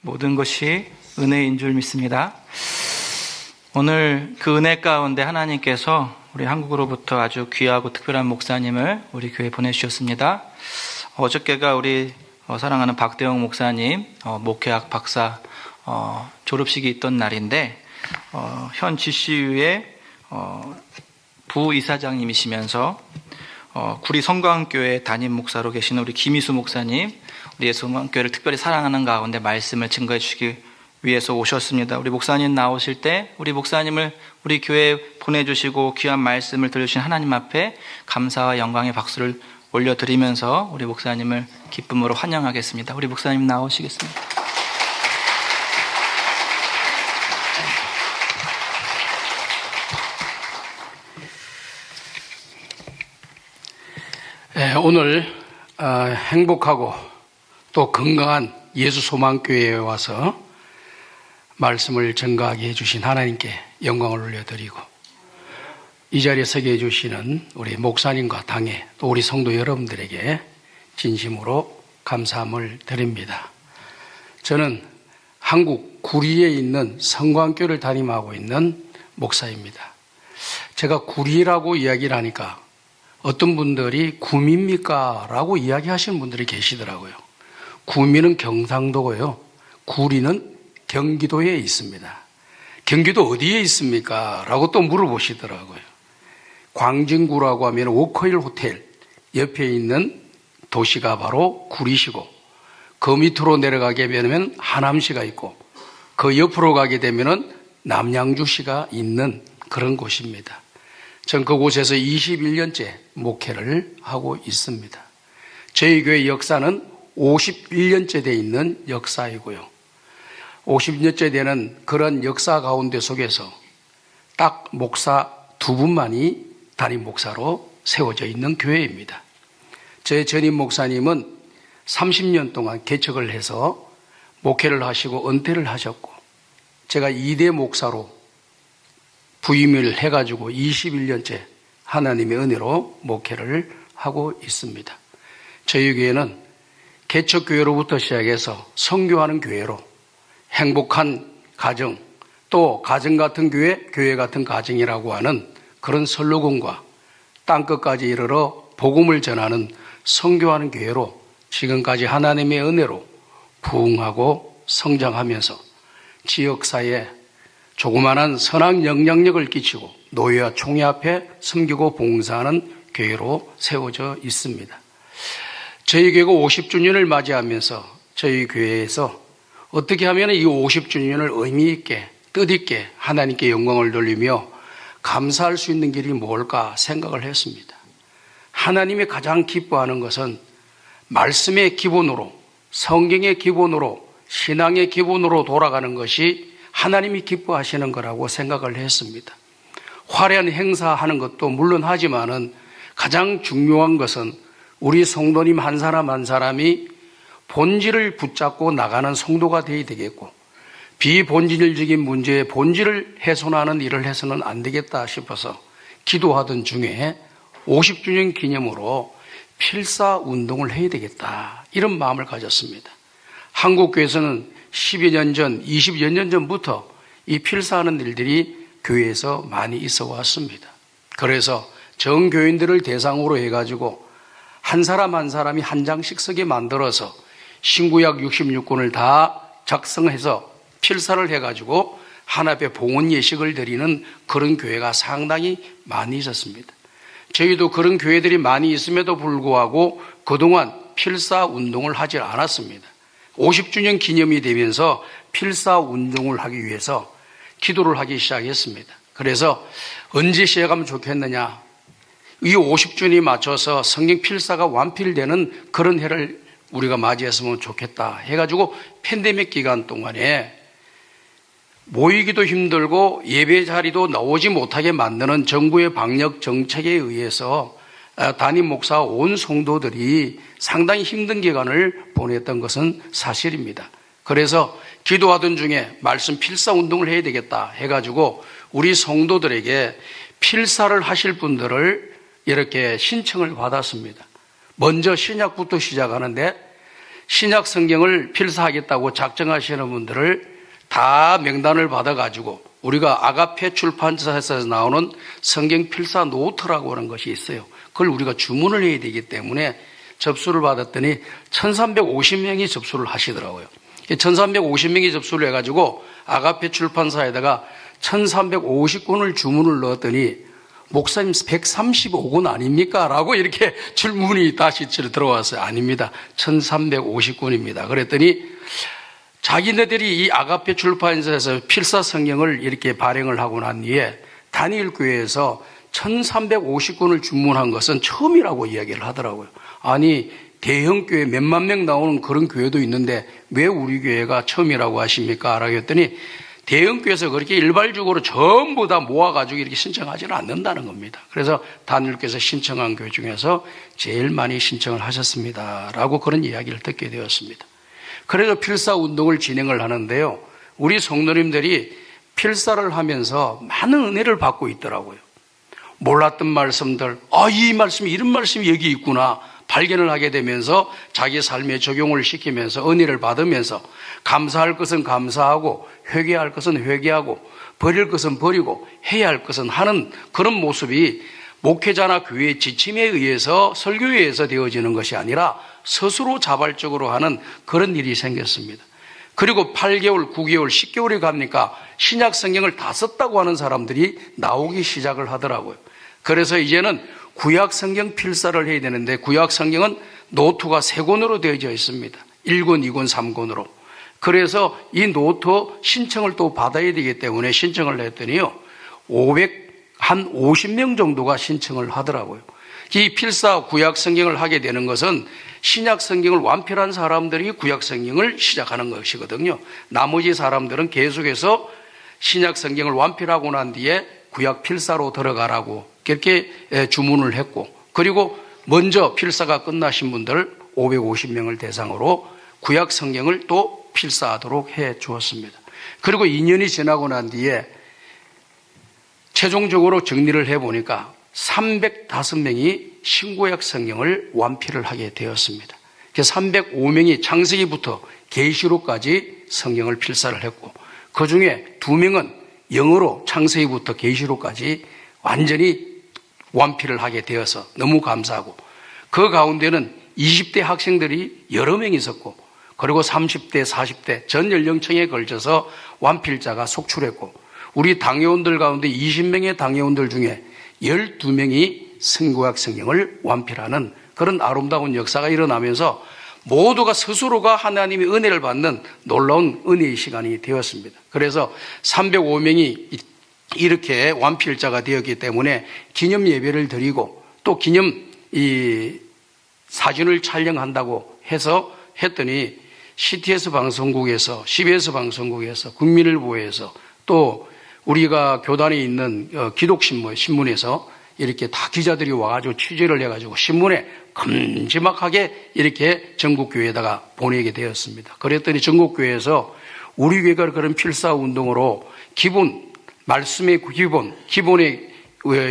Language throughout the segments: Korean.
모든 것이 은혜인 줄 믿습니다. 오늘 그 은혜 가운데 하나님께서 우리 한국으로부터 아주 귀하고 특별한 목사님을 우리 교회에 보내주셨습니다. 어저께가 우리 사랑하는 박대영 목사님 목회학 박사 졸업식이 있던 날인데 현 GCU의 부이사장님이시면서 구리 성광교회 담임 목사로 계시는 우리 김희수 목사님, 우리 예수성광교회를 특별히 사랑하는 가운데 말씀을 증거해 주시기 위해서 오셨습니다. 우리 목사님 나오실 때 우리 목사님을 우리 교회에 보내주시고 귀한 말씀을 들려주신 하나님 앞에 감사와 영광의 박수를 올려드리면서 우리 목사님을 기쁨으로 환영하겠습니다. 우리 목사님 나오시겠습니다. 오늘 행복하고 또 건강한 예수소망교회에 와서 말씀을 전가하게 해주신 하나님께 영광을 올려드리고, 이 자리에 서게 해주시는 우리 목사님과 당회 또 우리 성도 여러분들에게 진심으로 감사함을 드립니다. 저는 한국 구리에 있는 성광교를 담임하고 있는 목사입니다. 제가 구리라고 이야기를 하니까 어떤 분들이 구미입니까? 라고 이야기하시는 분들이 계시더라고요. 구미는 경상도고요. 구리는 경기도에 있습니다. 경기도 어디에 있습니까? 라고 또 물어보시더라고요. 광진구라고 하면 워커힐 호텔 옆에 있는 도시가 바로 구리시고, 그 밑으로 내려가게 되면 하남시가 있고, 그 옆으로 가게 되면 남양주시가 있는 그런 곳입니다. 전 그곳에서 21년째 목회를 하고 있습니다. 저희 교회 역사는 51년째 돼 있는 역사이고요. 50년째 되는 그런 역사 가운데 속에서 딱 목사 두 분만이 담임 목사로 세워져 있는 교회입니다. 제 전임 목사님은 30년 동안 개척을 해서 목회를 하시고 은퇴를 하셨고, 제가 2대 목사로 부임을 해가지고 21년째 하나님의 은혜로 목회를 하고 있습니다. 저희 교회는 개척교회로부터 시작해서 선교하는 교회로 행복한 가정, 또 가정 같은 교회, 교회 같은 가정이라고 하는 그런 슬로건과 땅끝까지 이르러 복음을 전하는 선교하는 교회로 지금까지 하나님의 은혜로 부흥하고 성장하면서 지역사회에 조그마한 선한 영향력을 끼치고 노예와 총회 앞에 섬기고 봉사하는 교회로 세워져 있습니다. 저희 교회가 50주년을 맞이하면서 저희 교회에서 어떻게 하면 이 50주년을 의미 있게 뜻있게 하나님께 영광을 돌리며 감사할 수 있는 길이 뭘까 생각을 했습니다. 하나님이 가장 기뻐하는 것은 말씀의 기본으로, 성경의 기본으로, 신앙의 기본으로 돌아가는 것이 하나님이 기뻐하시는 거라고 생각을 했습니다. 화려한 행사하는 것도 물론 하지만은 가장 중요한 것은 우리 성도님 한 사람 한 사람이 본질을 붙잡고 나가는 성도가 되어야 되겠고, 비본질적인 문제의 본질을 훼손하는 일을 해서는 안 되겠다 싶어서 기도하던 중에 50주년 기념으로 필사운동을 해야 되겠다, 이런 마음을 가졌습니다. 한국교회에서는 10여 년 전, 20여 년 전부터 이 필사하는 일들이 교회에서 많이 있어 왔습니다. 그래서 정교인들을 대상으로 해가지고 한 사람 한 사람이 한 장씩 쓰게 만들어서 신구약 66권을 다 작성해서 필사를 해가지고 하나님의 봉헌 예식을 드리는 그런 교회가 상당히 많이 있었습니다. 저희도 그런 교회들이 많이 있음에도 불구하고 그동안 필사운동을 하지 않았습니다. 50주년 기념이 되면서 필사운동을 하기 위해서 기도를 하기 시작했습니다. 그래서 언제 시작하면 좋겠느냐, 이 50주년에 맞춰서 성경 필사가 완필되는 그런 해를 우리가 맞이했으면 좋겠다 해가지고 팬데믹 기간 동안에 모이기도 힘들고 예배 자리도 나오지 못하게 만드는 정부의 방역 정책에 의해서 담임 목사 온 성도들이 상당히 힘든 기간을 보냈던 것은 사실입니다. 그래서 기도하던 중에 말씀 필사 운동을 해야 되겠다 해가지고 우리 성도들에게 필사를 하실 분들을 이렇게 신청을 받았습니다. 먼저 신약부터 시작하는데 신약 성경을 필사하겠다고 작정하시는 분들을 다 명단을 받아가지고 우리가 아가페 출판사에서 나오는 성경 필사 노트라고 하는 것이 있어요. 그걸 우리가 주문을 해야 되기 때문에 접수를 받았더니 1350명이 접수를 하시더라고요. 1350명이 접수를 해가지고 아가페 출판사에다가 1350권을 주문을 넣었더니 목사님 135권 아닙니까? 라고 이렇게 질문이 다시 들어왔어요. 아닙니다. 1350권입니다. 그랬더니 자기네들이 이 아가페 출판사에서 필사 성경을 이렇게 발행을 하고 난 뒤에 다니엘 교회에서 1350권을 주문한 것은 처음이라고 이야기를 하더라고요. 아니, 대형 교회 몇만 명 나오는 그런 교회도 있는데 왜 우리 교회가 처음이라고 하십니까? 라고 했더니 대형 교회에서 그렇게 일괄적으로 전부 다 모아가지고 이렇게 신청하지는 않는다는 겁니다. 그래서 다니엘께서 신청한 교회 중에서 제일 많이 신청을 하셨습니다. 라고 그런 이야기를 듣게 되었습니다. 그래서 필사 운동을 진행을 하는데요. 우리 성도님들이 필사를 하면서 많은 은혜를 받고 있더라고요. 몰랐던 말씀들, 이 말씀이 이런 말씀이 여기 있구나 발견을 하게 되면서 자기 삶에 적용을 시키면서 은혜를 받으면서 감사할 것은 감사하고 회개할 것은 회개하고 버릴 것은 버리고 해야 할 것은 하는 그런 모습이 목회자나 교회의 지침에 의해서 설교에 의해서 되어지는 것이 아니라 스스로 자발적으로 하는 그런 일이 생겼습니다. 그리고 8개월, 9개월, 10개월이 갑니까? 신약 성경을 다 썼다고 하는 사람들이 나오기 시작을 하더라고요. 그래서 이제는 구약 성경 필사를 해야 되는데 구약 성경은 노트가 3권으로 되어져 있습니다. 1권, 2권, 3권으로. 그래서 이 노트 신청을 또 받아야 되기 때문에 신청을 했더니요. 50명 정도가 신청을 하더라고요. 이 필사 구약 성경을 하게 되는 것은 신약 성경을 완필한 사람들이 구약 성경을 시작하는 것이거든요. 나머지 사람들은 계속해서 신약 성경을 완필하고 난 뒤에 구약 필사로 들어가라고 그렇게 주문을 했고, 그리고 먼저 필사가 끝나신 분들 550명을 대상으로 구약 성경을 또 필사하도록 해 주었습니다. 그리고 2년이 지나고 난 뒤에 최종적으로 정리를 해보니까 305명이 신구약 성경을 완필을 하게 되었습니다. 305명이 창세기부터 계시록까지 성경을 필사를 했고, 그 중에 2명은 영어로 창세기부터 계시록까지 완전히 완필을 하게 되어서 너무 감사하고, 그 가운데는 20대 학생들이 여러 명 있었고, 그리고 30대, 40대 전 연령층에 걸쳐서 완필자가 속출했고, 우리 당회원들 가운데 20명의 당회원들 중에 12명이 신구약 성경을 완필하는 그런 아름다운 역사가 일어나면서 모두가 스스로가 하나님의 은혜를 받는 놀라운 은혜의 시간이 되었습니다. 그래서 305명이 이렇게 완필자가 되었기 때문에 기념 예배를 드리고 또 기념 사진을 촬영한다고 해서 했더니 CTS 방송국에서, CBS 방송국에서, 국민일보에서 또 우리가 교단에 있는 기독신문에서 이렇게 다 기자들이 와가지고 취재를 해가지고 신문에 큼지막하게 이렇게 전국교회에다가 보내게 되었습니다. 그랬더니 전국교회에서 우리 교회가 그런 필사운동으로 말씀의 기본의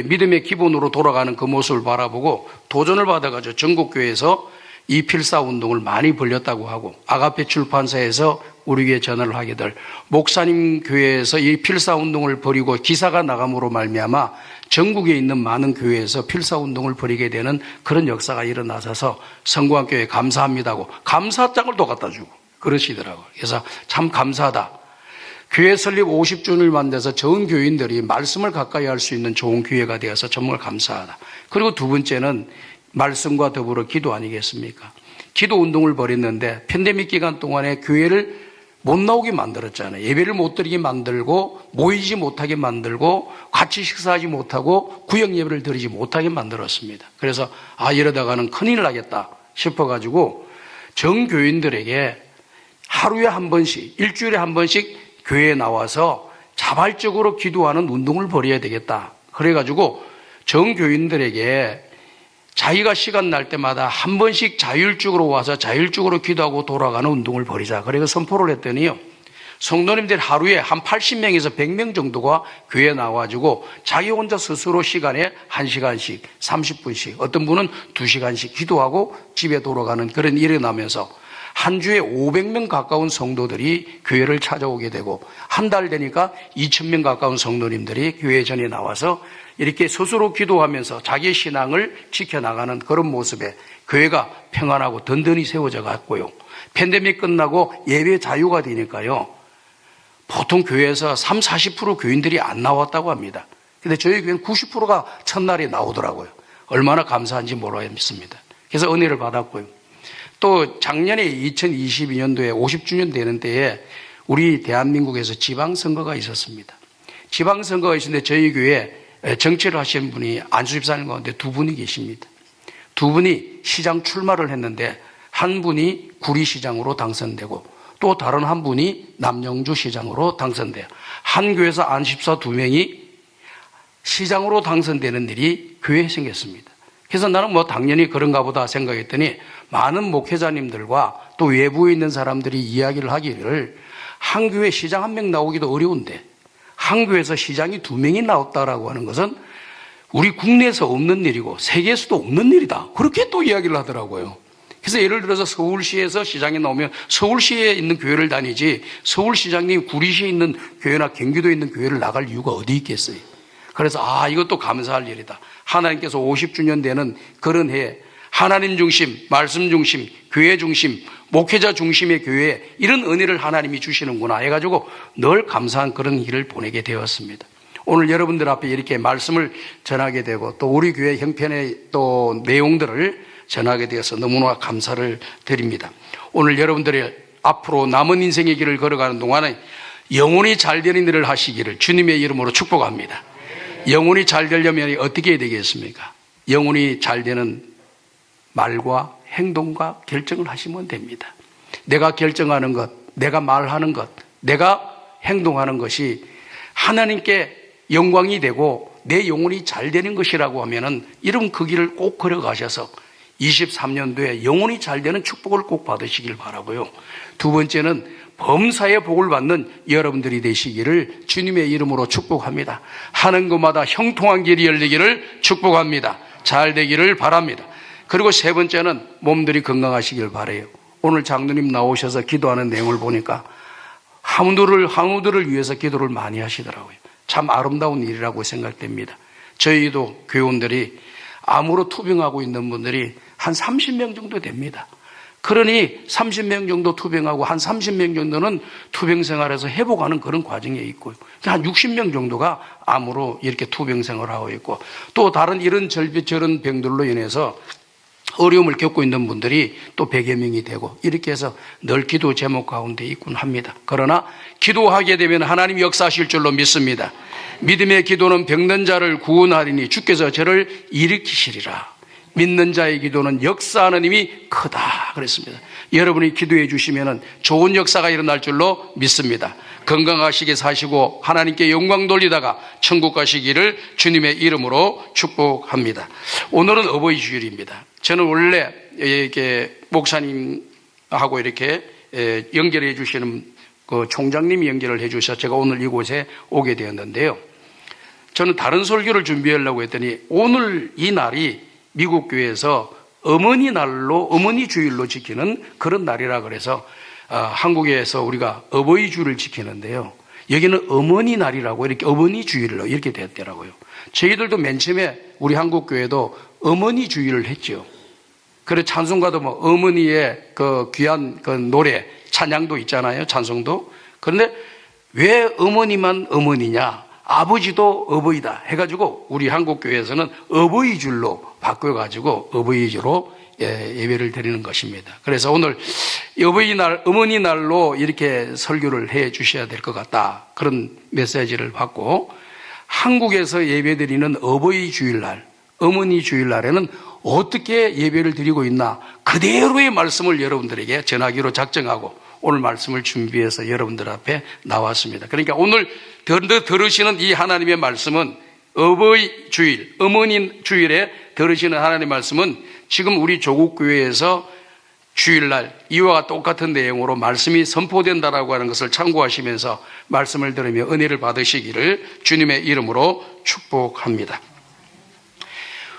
믿음의 기본으로 돌아가는 그 모습을 바라보고 도전을 받아가지고 전국교회에서 이 필사운동을 많이 벌렸다고 하고, 아가페 출판사에서 우리 교회 전화를 하게 될 목사님 교회에서 이 필사운동을 벌이고 기사가 나감으로 말미암아 전국에 있는 많은 교회에서 필사운동을 벌이게 되는 그런 역사가 일어나서 성구학교에 감사합니다고 감사장을 또 갖다 주고 그러시더라고요. 그래서 참 감사하다. 교회 설립 50주년을 만나서 전 교인들이 말씀을 가까이 할 수 있는 좋은 기회가 되어서 정말 감사하다. 그리고 두 번째는 말씀과 더불어 기도 아니겠습니까? 기도 운동을 벌였는데 팬데믹 기간 동안에 교회를 못 나오게 만들었잖아요. 예배를 못 드리게 만들고 모이지 못하게 만들고 같이 식사하지 못하고 구역 예배를 드리지 못하게 만들었습니다. 그래서 이러다가는 큰일 나겠다 싶어가지고 전 교인들에게 하루에 한 번씩, 일주일에 한 번씩 교회에 나와서 자발적으로 기도하는 운동을 벌여야 되겠다. 그래가지고 전 교인들에게 자기가 시간 날 때마다 한 번씩 자율적으로 와서 자율적으로 기도하고 돌아가는 운동을 벌이자. 그래서 선포를 했더니요, 성도님들 하루에 한 80명에서 100명 정도가 교회에 나와가지고 자기 혼자 스스로 시간에 1시간씩 30분씩 어떤 분은 2시간씩 기도하고 집에 돌아가는 그런 일이 나면서 한 주에 500명 가까운 성도들이 교회를 찾아오게 되고 한 달 되니까 2,000명 가까운 성도님들이 교회 전에 나와서 이렇게 스스로 기도하면서 자기의 신앙을 지켜나가는 그런 모습에 교회가 평안하고 든든히 세워져 갔고요. 팬데믹 끝나고 예배 자유가 되니까요. 보통 교회에서 30-40% 교인들이 안 나왔다고 합니다. 근데 저희 교회는 90%가 첫날에 나오더라고요. 얼마나 감사한지 모르겠습니다. 그래서 은혜를 받았고요. 또 작년에 2022년도에 50주년 되는 때에 우리 대한민국에서 지방선거가 있었습니다. 지방선거가 있었는데 저희 교회에 정치를 하시는 분이 안수집사님 가운데 두 분이 계십니다. 두 분이 시장 출마를 했는데 한 분이 구리시장으로 당선되고 또 다른 한 분이 남영주 시장으로 당선돼요. 한 교회에서 안수집사 두 명이 시장으로 당선되는 일이 교회에 생겼습니다. 그래서 나는 당연히 그런가 보다 생각했더니 많은 목회자님들과 또 외부에 있는 사람들이 이야기를 하기를 한 교회 시장 한 명 나오기도 어려운데 한 교회에서 시장이 두 명이 나왔다라고 하는 것은 우리 국내에서 없는 일이고 세계에서도 없는 일이다. 그렇게 또 이야기를 하더라고요. 그래서 예를 들어서 서울시에서 시장이 나오면 서울시에 있는 교회를 다니지 서울시장님이 구리시에 있는 교회나 경기도에 있는 교회를 나갈 이유가 어디 있겠어요. 그래서 이것도 감사할 일이다. 하나님께서 50주년 되는 그런 해에 하나님 중심, 말씀 중심, 교회 중심, 목회자 중심의 교회에 이런 은혜를 하나님이 주시는구나 해가지고 늘 감사한 그런 일을 보내게 되었습니다. 오늘 여러분들 앞에 이렇게 말씀을 전하게 되고 또 우리 교회 형편의 또 내용들을 전하게 되어서 너무나 감사를 드립니다. 오늘 여러분들이 앞으로 남은 인생의 길을 걸어가는 동안에 영혼이 잘 되는 일을 하시기를 주님의 이름으로 축복합니다. 영혼이 잘 되려면 어떻게 해야 되겠습니까? 영혼이 잘 되는 말과 행동과 결정을 하시면 됩니다. 내가 결정하는 것, 내가 말하는 것, 내가 행동하는 것이 하나님께 영광이 되고 내 영혼이 잘 되는 것이라고 하면은 이런 그 길을 꼭 걸어가셔서 23년도에 영혼이 잘 되는 축복을 꼭 받으시길 바라고요. 두 번째는 범사의 복을 받는 여러분들이 되시기를 주님의 이름으로 축복합니다. 하는 것마다 형통한 길이 열리기를 축복합니다. 잘 되기를 바랍니다. 그리고 세 번째는 몸들이 건강하시길 바라요. 오늘 장로님 나오셔서 기도하는 내용을 보니까 한우들을 위해서 기도를 많이 하시더라고요. 참 아름다운 일이라고 생각됩니다. 저희도 교원들이 암으로 투병하고 있는 분들이 한 30명 정도 됩니다. 그러니 30명 정도 투병하고 한 30명 정도는 투병 생활에서 회복하는 그런 과정에 있고요. 한 60명 정도가 암으로 이렇게 투병 생활을 하고 있고 또 다른 이런 저런 병들로 인해서 어려움을 겪고 있는 분들이 또 100여 명이 되고 이렇게 해서 늘 기도 제목 가운데 있곤 합니다. 그러나 기도하게 되면 하나님이 역사하실 줄로 믿습니다. 믿음의 기도는 병든 자를 구원하리니 주께서 저를 일으키시리라. 믿는 자의 기도는 역사하는 힘이 크다 그랬습니다. 여러분이 기도해 주시면 좋은 역사가 일어날 줄로 믿습니다. 건강하시게 사시고 하나님께 영광 돌리다가 천국 가시기를 주님의 이름으로 축복합니다. 오늘은 어버이 주일입니다. 저는 원래 이렇게 목사님하고 이렇게 연결해 주시는 그 총장님이 연결을 해 주셔서 제가 오늘 이곳에 오게 되었는데요. 저는 다른 설교를 준비하려고 했더니 오늘 이 날이 미국 교회에서 어머니 날로, 어머니 주일로 지키는 그런 날이라 그래서 한국에서 우리가 어버이 주일을 지키는데요. 여기는 어머니 날이라고 이렇게 어머니 주일로 이렇게 됐더라고요. 저희들도 맨 처음에 우리 한국 교회도 어머니 주일을 했죠. 그래서 찬송가도 어머니의 그 귀한 그 노래, 찬양도 있잖아요. 찬송도. 그런데 왜 어머니만 어머니냐? 아버지도 어버이다 해가지고 우리 한국교회에서는 어버이 줄로 바꿔가지고 어버이 주로 예배를 드리는 것입니다. 그래서 오늘 어버이날, 어머니 날로 이렇게 설교를 해 주셔야 될 것 같다. 그런 메시지를 받고 한국에서 예배 드리는 어버이 주일날, 어머니 주일날에는 어떻게 예배를 드리고 있나 그대로의 말씀을 여러분들에게 전하기로 작정하고 오늘 말씀을 준비해서 여러분들 앞에 나왔습니다. 그러니까 오늘 들으시는 이 하나님의 말씀은 어버이 주일, 어머니 주일에 들으시는 하나님의 말씀은 지금 우리 조국교회에서 주일날 이와 똑같은 내용으로 말씀이 선포된다라고 하는 것을 참고하시면서 말씀을 들으며 은혜를 받으시기를 주님의 이름으로 축복합니다.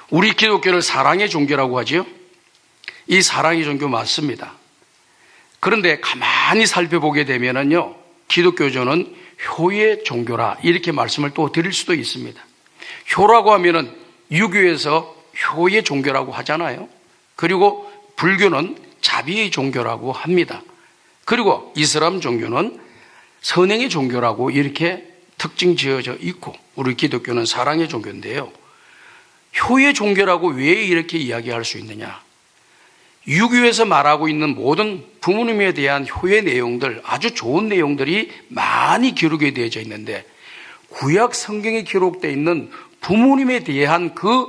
우리 기독교를 사랑의 종교라고 하지요. 이 사랑의 종교 맞습니다. 그런데 가만히 살펴보게 되면은요, 기독교조는 효의 종교라 이렇게 말씀을 또 드릴 수도 있습니다. 효라고 하면은 유교에서 효의 종교라고 하잖아요. 그리고 불교는 자비의 종교라고 합니다. 그리고 이슬람 종교는 선행의 종교라고 이렇게 특징 지어져 있고, 우리 기독교는 사랑의 종교인데요. 효의 종교라고 왜 이렇게 이야기할 수 있느냐? 유교에서 말하고 있는 모든 부모님에 대한 효의 내용들, 아주 좋은 내용들이 많이 기록이 되어져 있는데, 구약 성경에 기록되어 있는 부모님에 대한 그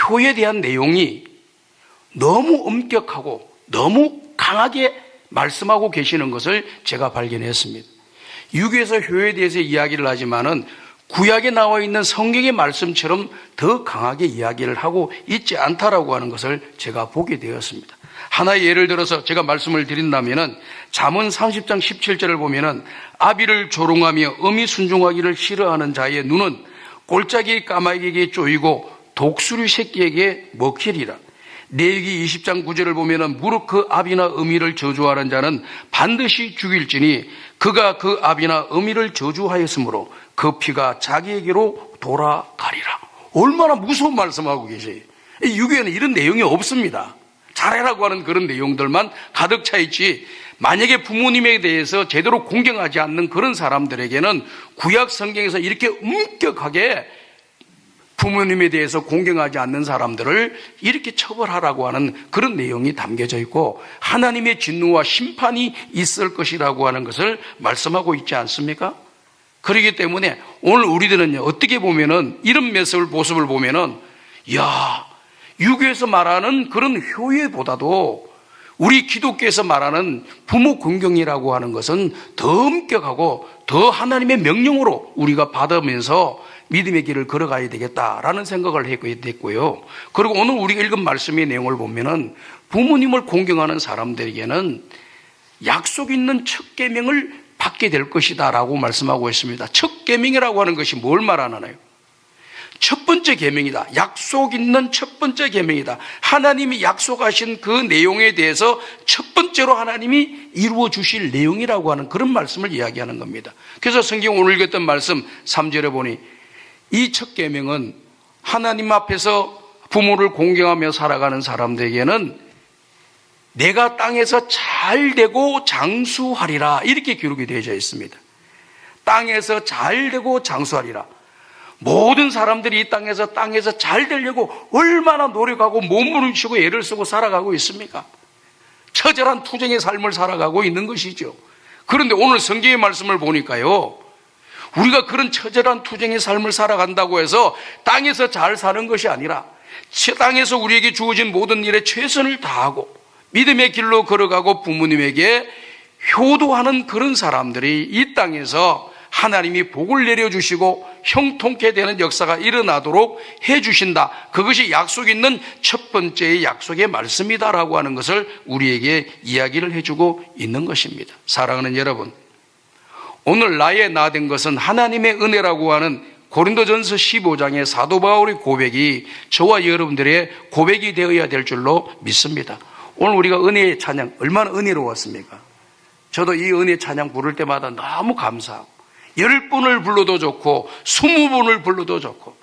효에 대한 내용이 너무 엄격하고 너무 강하게 말씀하고 계시는 것을 제가 발견했습니다. 유교에서 효에 대해서 이야기를 하지만은 구약에 나와 있는 성경의 말씀처럼 더 강하게 이야기를 하고 있지 않다라고 하는 것을 제가 보게 되었습니다. 하나의 예를 들어서 제가 말씀을 드린다면은 잠언 30장 17절을 보면은 아비를 조롱하며 엄히 순종하기를 싫어하는 자의 눈은 골짜기 까마귀에게 쪼이고 독수리 새끼에게 먹히리라. 레위기 20장 9절을 보면은 무릇 그 아비나 어미를 저주하는 자는 반드시 죽일지니 그가 그 아비나 어미를 저주하였으므로 그 피가 자기에게로 돌아가리라. 얼마나 무서운 말씀하고 계세요. 유교에는 이런 내용이 없습니다. 잘해라고 하는 그런 내용들만 가득 차 있지, 만약에 부모님에 대해서 제대로 공경하지 않는 그런 사람들에게는 구약 성경에서 이렇게 엄격하게 부모님에 대해서 공경하지 않는 사람들을 이렇게 처벌하라고 하는 그런 내용이 담겨져 있고, 하나님의 진노와 심판이 있을 것이라고 하는 것을 말씀하고 있지 않습니까? 그렇기 때문에 오늘 우리들은요, 어떻게 보면은 이런 모습을 보면은, 유교에서 말하는 그런 효예보다도 우리 기독교에서 말하는 부모 공경이라고 하는 것은 더 엄격하고 더 하나님의 명령으로 우리가 받으면서 믿음의 길을 걸어가야 되겠다라는 생각을 했고 됐고요. 그리고 오늘 우리가 읽은 말씀의 내용을 보면은 부모님을 공경하는 사람들에게는 약속 있는 첫 계명을 받게 될 것이다라고 말씀하고 있습니다. 첫 계명이라고 하는 것이 뭘 말하나요? 첫 번째 계명이다. 약속 있는 첫 번째 계명이다. 하나님이 약속하신 그 내용에 대해서 첫 번째로 하나님이 이루어 주실 내용이라고 하는 그런 말씀을 이야기하는 겁니다. 그래서 성경 오늘 읽었던 말씀 3절에 보니 이 첫 계명은 하나님 앞에서 부모를 공경하며 살아가는 사람들에게는 내가 땅에서 잘 되고 장수하리라 이렇게 기록이 되어져 있습니다. 땅에서 잘 되고 장수하리라. 모든 사람들이 이 땅에서 잘 되려고 얼마나 노력하고 몸부림 치고 애를 쓰고 살아가고 있습니까? 처절한 투쟁의 삶을 살아가고 있는 것이죠. 그런데 오늘 성경의 말씀을 보니까요, 우리가 그런 처절한 투쟁의 삶을 살아간다고 해서 땅에서 잘 사는 것이 아니라 땅에서 우리에게 주어진 모든 일에 최선을 다하고 믿음의 길로 걸어가고 부모님에게 효도하는 그런 사람들이 이 땅에서 하나님이 복을 내려주시고 형통케 되는 역사가 일어나도록 해주신다. 그것이 약속 있는 첫 번째의 약속의 말씀이다라고 하는 것을 우리에게 이야기를 해주고 있는 것입니다. 사랑하는 여러분, 오늘 나의 나 된 것은 하나님의 은혜라고 하는 고린도전서 15장의 사도 바울의 고백이 저와 여러분들의 고백이 되어야 될 줄로 믿습니다. 오늘 우리가 은혜의 찬양 얼마나 은혜로웠습니까? 저도 이 은혜 찬양 부를 때마다 너무 감사하고 10분을 불러도 좋고 20분을 불러도 좋고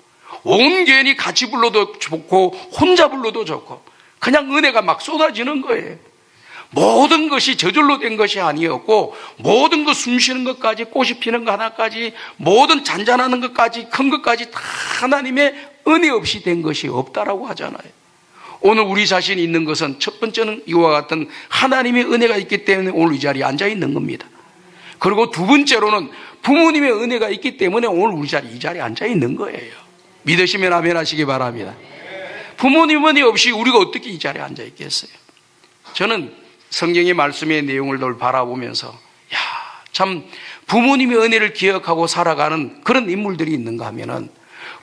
온전히 같이 불러도 좋고 혼자 불러도 좋고 그냥 은혜가 막 쏟아지는 거예요. 모든 것이 저절로 된 것이 아니었고 모든 것 숨쉬는 것까지 꽃이 피는 것 하나까지 모든 잔잔하는 것까지 큰 것까지 다 하나님의 은혜 없이 된 것이 없다라고 하잖아요. 오늘 우리 자신이 있는 것은 첫 번째는 이와 같은 하나님의 은혜가 있기 때문에 오늘 이 자리에 앉아 있는 겁니다. 그리고 두 번째로는 부모님의 은혜가 있기 때문에 오늘 우리 이 자리에 앉아 있는 거예요. 믿으시면 아멘 하시기 바랍니다. 부모님 은혜 없이 우리가 어떻게 이 자리에 앉아 있겠어요? 저는 성경의 말씀의 내용을 늘 바라보면서 참 부모님의 은혜를 기억하고 살아가는 그런 인물들이 있는가 하면은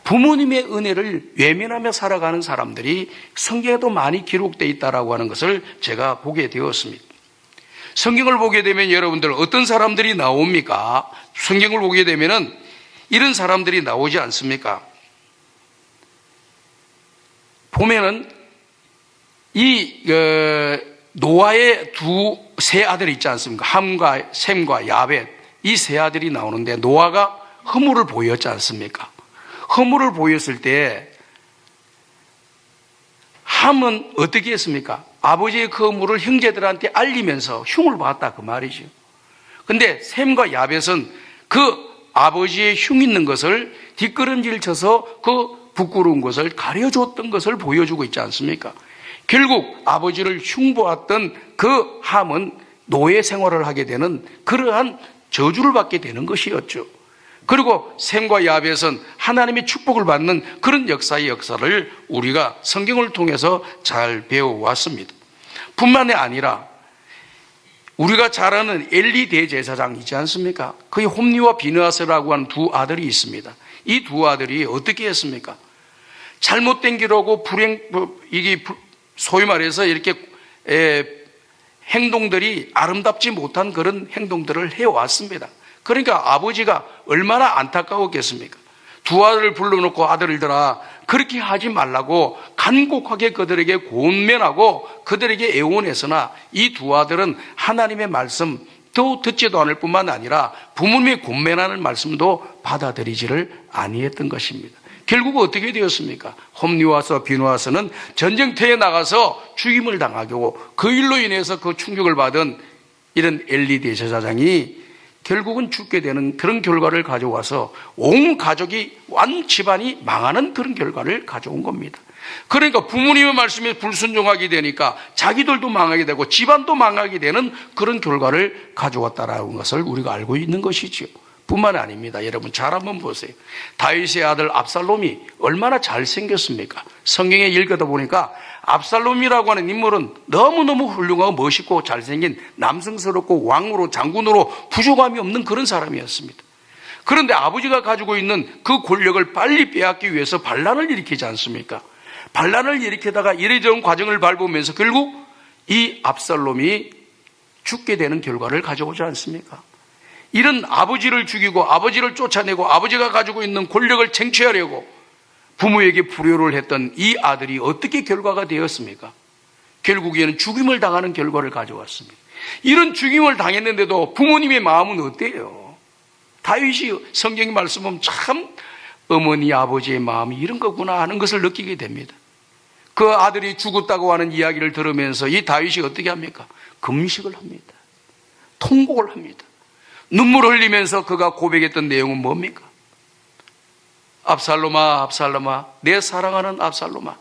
부모님의 은혜를 외면하며 살아가는 사람들이 성경에도 많이 기록되어 있다라고 하는 것을 제가 보게 되었습니다. 성경을 보게 되면 여러분들 어떤 사람들이 나옵니까? 성경을 보게 되면은 이런 사람들이 나오지 않습니까? 보면은 이 노아의 두 세 아들이 있지 않습니까? 함과 셈과 야벳, 이 세 아들이 나오는데 노아가 허물을 보였지 않습니까? 허물을 보였을 때 함은 어떻게 했습니까? 아버지의 그 허물을 형제들한테 알리면서 흉을 봤다 그 말이죠. 근데 셈과 야벳은 그 아버지의 흉 있는 것을 뒷걸음질 쳐서 그 부끄러운 것을 가려줬던 것을 보여주고 있지 않습니까? 결국 아버지를 흉보았던 그 함은 노예 생활을 하게 되는 그러한 저주를 받게 되는 것이었죠. 그리고 셈과 야벳은 하나님의 축복을 받는 그런 역사의 역사를 우리가 성경을 통해서 잘 배워왔습니다. 뿐만이 아니라 우리가 잘 아는 엘리 대제사장 있지 않습니까? 그의 홈리와 비느하스라고 하는 두 아들이 있습니다. 이 두 아들이 어떻게 했습니까? 잘못된 길하고 이게 소위 말해서 이렇게 행동들이 아름답지 못한 그런 행동들을 해왔습니다. 그러니까 아버지가 얼마나 안타까웠겠습니까? 두 아들을 불러놓고 아들들아 그렇게 하지 말라고 간곡하게 그들에게 권면하고 그들에게 애원했으나 이 두 아들은 하나님의 말씀 또 듣지도 않을 뿐만 아니라 부모님의 권면하는 말씀도 받아들이지를 아니했던 것입니다. 결국 어떻게 되었습니까? 홈리와서 비누아서는 전쟁터에 나가서 죽임을 당하고 그 일로 인해서 그 충격을 받은 이런 엘리 대제사장이 결국은 죽게 되는 그런 결과를 가져와서 온 가족이 완 집안이 망하는 그런 결과를 가져온 겁니다. 그러니까 부모님의 말씀에 불순종하게 되니까 자기들도 망하게 되고 집안도 망하게 되는 그런 결과를 가져왔다라는 것을 우리가 알고 있는 것이죠. 뿐만 아닙니다. 여러분 잘 한번 보세요. 다윗의 아들 압살롬이 얼마나 잘생겼습니까? 성경에 읽어다 보니까 압살롬이라고 하는 인물은 너무너무 훌륭하고 멋있고 잘생긴 남성스럽고 왕으로 장군으로 부족함이 없는 그런 사람이었습니다. 그런데 아버지가 가지고 있는 그 권력을 빨리 빼앗기 위해서 반란을 일으키지 않습니까? 반란을 일으키다가 이래저래 과정을 밟으면서 결국 이 압살롬이 죽게 되는 결과를 가져오지 않습니까? 이런 아버지를 죽이고 아버지를 쫓아내고 아버지가 가지고 있는 권력을 쟁취하려고 부모에게 불효를 했던 이 아들이 어떻게 결과가 되었습니까? 결국에는 죽임을 당하는 결과를 가져왔습니다. 이런 죽임을 당했는데도 부모님의 마음은 어때요? 다윗이 성경의 말씀은 참 어머니 아버지의 마음이 이런 거구나 하는 것을 느끼게 됩니다. 그 아들이 죽었다고 하는 이야기를 들으면서 이 다윗이 어떻게 합니까? 금식을 합니다. 통곡을 합니다. 눈물을 흘리면서 그가 고백했던 내용은 뭡니까? 압살롬아, 압살롬아, 내 사랑하는 압살롬아,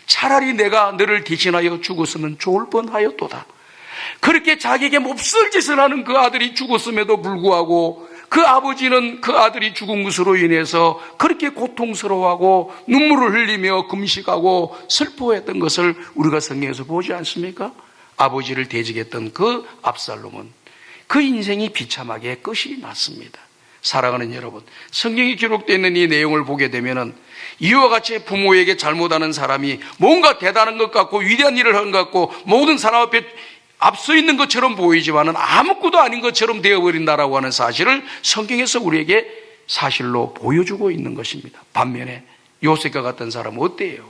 차라리 내가 너를 대신하여 죽었으면 좋을 뻔하였도다. 그렇게 자기에게 몹쓸 짓을 하는 그 아들이 죽었음에도 불구하고 그 아버지는 그 아들이 죽은 것으로 인해서 그렇게 고통스러워하고 눈물을 흘리며 금식하고 슬퍼했던 것을 우리가 성경에서 보지 않습니까? 아버지를 대적했던 그 압살롬은 그 인생이 비참하게 끝이 났습니다. 사랑하는 여러분, 성경에 기록되어 있는 이 내용을 보게 되면 이와 같이 부모에게 잘못하는 사람이 뭔가 대단한 것 같고 위대한 일을 한 것 같고 모든 사람 앞에 앞서 있는 것처럼 보이지만 아무것도 아닌 것처럼 되어버린다라고 하는 사실을 성경에서 우리에게 사실로 보여주고 있는 것입니다. 반면에 요셉과 같은 사람은 어때요?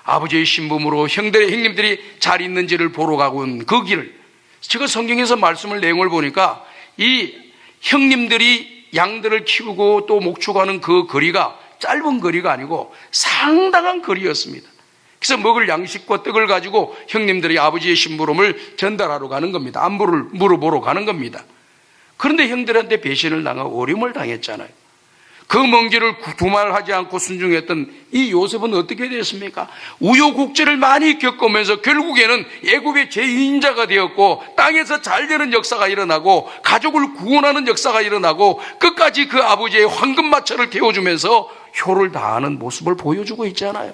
아버지의 신분으로 형님들이 잘 있는지를 보러 가고 온 그 길을, 제가 성경에서 말씀을 내용을 보니까 이 형님들이 양들을 키우고 또 목축하는 그 거리가 짧은 거리가 아니고 상당한 거리였습니다. 그래서 먹을 양식과 떡을 가지고 형님들이 아버지의 심부름을 전달하러 가는 겁니다. 안부를 물어보러 가는 겁니다. 그런데 형들한테 배신을 당하고 어려움을 당했잖아요. 그 먼 길을 두말하지 않고 순종했던 이 요셉은 어떻게 됐습니까? 우여곡절을 많이 겪으면서 결국에는 애굽의 제2인자가 되었고 땅에서 잘 되는 역사가 일어나고 가족을 구원하는 역사가 일어나고 끝까지 그 아버지의 황금마차를 태워주면서 효를 다하는 모습을 보여주고 있잖아요.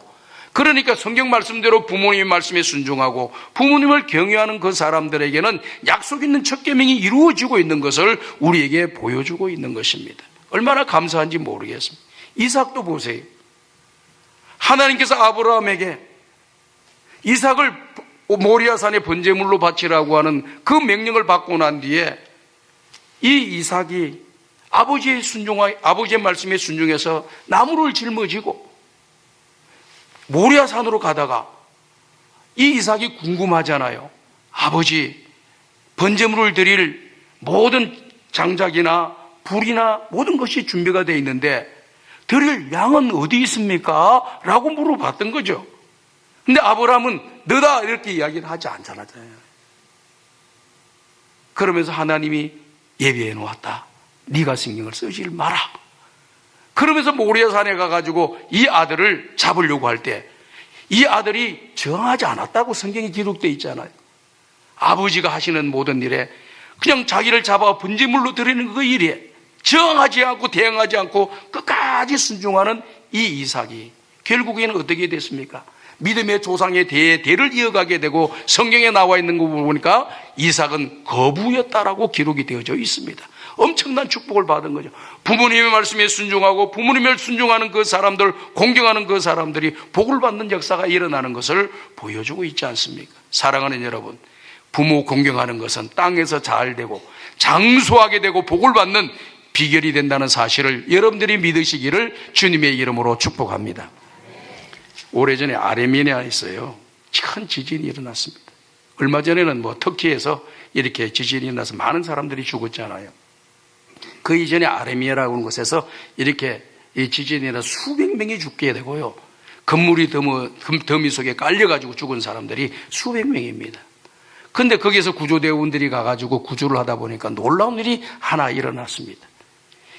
그러니까 성경 말씀대로 부모님의 말씀에 순종하고 부모님을 경외하는 그 사람들에게는 약속 있는 첫 계명이 이루어지고 있는 것을 우리에게 보여주고 있는 것입니다. 얼마나 감사한지 모르겠습니다. 이삭도 보세요. 하나님께서 아브라함에게 이삭을 모리아산의 번제물로 바치라고 하는 그 명령을 받고 난 뒤에 이 이삭이 아버지의 말씀에 순종해서 나무를 짊어지고 모리아산으로 가다가 이 이삭이 궁금하잖아요. 아버지, 번제물을 드릴 모든 장작이나 불이나 모든 것이 준비가 되어 있는데 드릴 양은 어디 있습니까? 라고 물어봤던 거죠. 근데 아브라함은 너다 이렇게 이야기를 하지 않잖아요. 그러면서 하나님이 예비해 놓았다. 네가 신경을 쓰지 마라. 그러면서 모리아산에 가가지고 이 아들을 잡으려고 할 때 이 아들이 정하지 않았다고 성경에 기록되어 있잖아요. 아버지가 하시는 모든 일에 그냥 자기를 잡아 번제물로 드리는 그 일에 정하지 않고 대응하지 않고 끝까지 순종하는 이 이삭이 결국에는 어떻게 됐습니까? 믿음의 조상의 대를 이어가게 되고 성경에 나와 있는 거 보니까 이삭은 거부였다라고 기록이 되어져 있습니다. 엄청난 축복을 받은 거죠. 부모님의 말씀에 순종하고 부모님을 순종하는 그 사람들, 공경하는 그 사람들이 복을 받는 역사가 일어나는 것을 보여주고 있지 않습니까? 사랑하는 여러분, 부모 공경하는 것은 땅에서 잘 되고 장수하게 되고 복을 받는 비결이 된다는 사실을 여러분들이 믿으시기를 주님의 이름으로 축복합니다. 오래전에 아르메니아에 있어요. 큰 지진이 일어났습니다. 얼마 전에는 터키에서 이렇게 지진이 일어나서 많은 사람들이 죽었잖아요. 그 이전에 아르메니아라고 하는 곳에서 이렇게 이 지진이 일어나 수백 명이 죽게 되고요. 건물이 더미 속에 깔려가지고 죽은 사람들이 수백 명입니다. 근데 거기서 구조대원들이 가가지고 구조를 하다 보니까 놀라운 일이 하나 일어났습니다.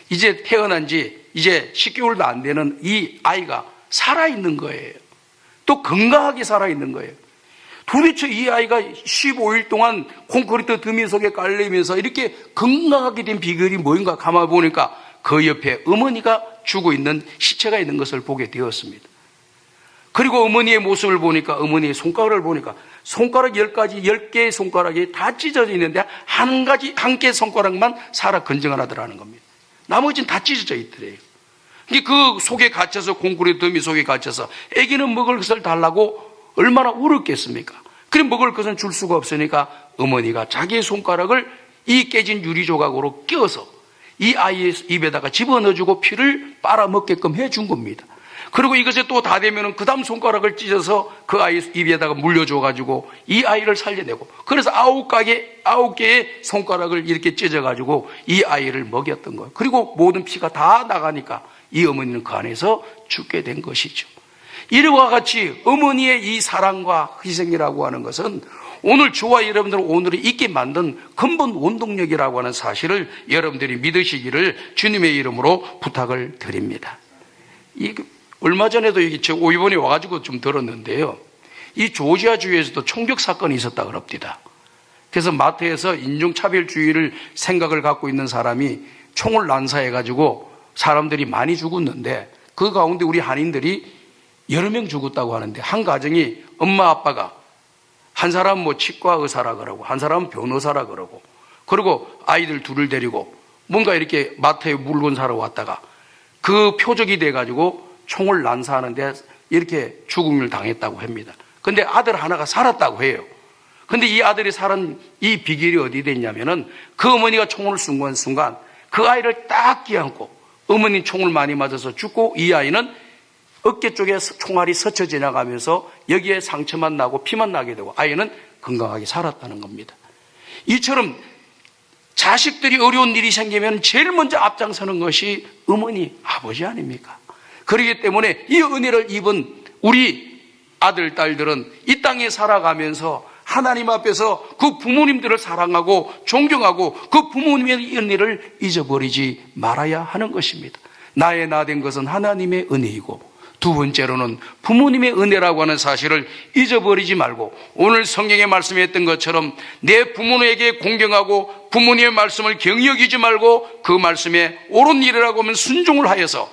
이제 태어난 지 이제 10개월도 안 되는 이 아이가 살아있는 거예요. 또 건강하게 살아있는 거예요. 도대체 이 아이가 15일 동안 콘크리트 더미 속에 깔리면서 이렇게 건강하게 된 비결이 뭐인가 가만 보니까 그 옆에 어머니가 죽어 있는 시체가 있는 것을 보게 되었습니다. 그리고 어머니의 모습을 보니까 어머니의 손가락을 보니까 손가락 10개의 손가락이 다 찢어져 있는데 한 개 손가락만 살아 건강하더라는 겁니다. 나머지는 다 찢어져 있더래요. 그 속에 갇혀서 콘크리트 더미 속에 갇혀서 아기는 먹을 것을 달라고 얼마나 울었겠습니까? 그래 먹을 것은 줄 수가 없으니까 어머니가 자기의 손가락을 이 깨진 유리 조각으로 껴서 이 아이의 입에다가 집어넣어주고 피를 빨아먹게끔 해준 겁니다. 그리고 이것이 또 다 되면은 그 다음 손가락을 찢어서 그 아이 입에다가 물려줘가지고 이 아이를 살려내고 그래서 9개의 손가락을 이렇게 찢어가지고 이 아이를 먹였던 거예요. 그리고 모든 피가 다 나가니까 이 어머니는 그 안에서 죽게 된 것이죠. 이와 같이 어머니의 이 사랑과 희생이라고 하는 것은 오늘 저와 여러분들은 오늘을 있게 만든 근본 원동력이라고 하는 사실을 여러분들이 믿으시기를 주님의 이름으로 부탁을 드립니다. 얼마 전에도 이번에 와가지고 좀 들었는데요. 이 조지아주에서도 총격 사건이 있었다 그럽니다. 그래서 마트에서 인종차별주의를 생각을 갖고 있는 사람이 총을 난사해가지고 사람들이 많이 죽었는데 그 가운데 우리 한인들이 여러 명 죽었다고 하는데 한 가정이 엄마 아빠가 한 사람은 치과 의사라 그러고 한 사람은 변호사라 그러고 그리고 아이들 둘을 데리고 뭔가 이렇게 마트에 물건 사러 왔다가 그 표적이 돼가지고 총을 난사하는데 이렇게 죽음을 당했다고 합니다. 근데 아들 하나가 살았다고 해요. 근데 이 아들이 살은 이 비결이 어디 됐냐면은 그 어머니가 총을 쏜 순간 그 아이를 딱 끼안고 어머니 총을 많이 맞아서 죽고 이 아이는 어깨 쪽에 총알이 스쳐 지나가면서 여기에 상처만 나고 피만 나게 되고 아이는 건강하게 살았다는 겁니다. 이처럼 자식들이 어려운 일이 생기면 제일 먼저 앞장서는 것이 어머니, 아버지 아닙니까? 그렇기 때문에 이 은혜를 입은 우리 아들, 딸들은 이 땅에 살아가면서 하나님 앞에서 그 부모님들을 사랑하고 존경하고 그 부모님의 은혜를 잊어버리지 말아야 하는 것입니다. 나의 나 된 것은 하나님의 은혜이고 두 번째로는 부모님의 은혜라고 하는 사실을 잊어버리지 말고 오늘 성경에 말씀했던 것처럼 내 부모에게 공경하고 부모님의 말씀을 경히 여기지 말고 그 말씀에 옳은 일이라고 하면 순종을 하여서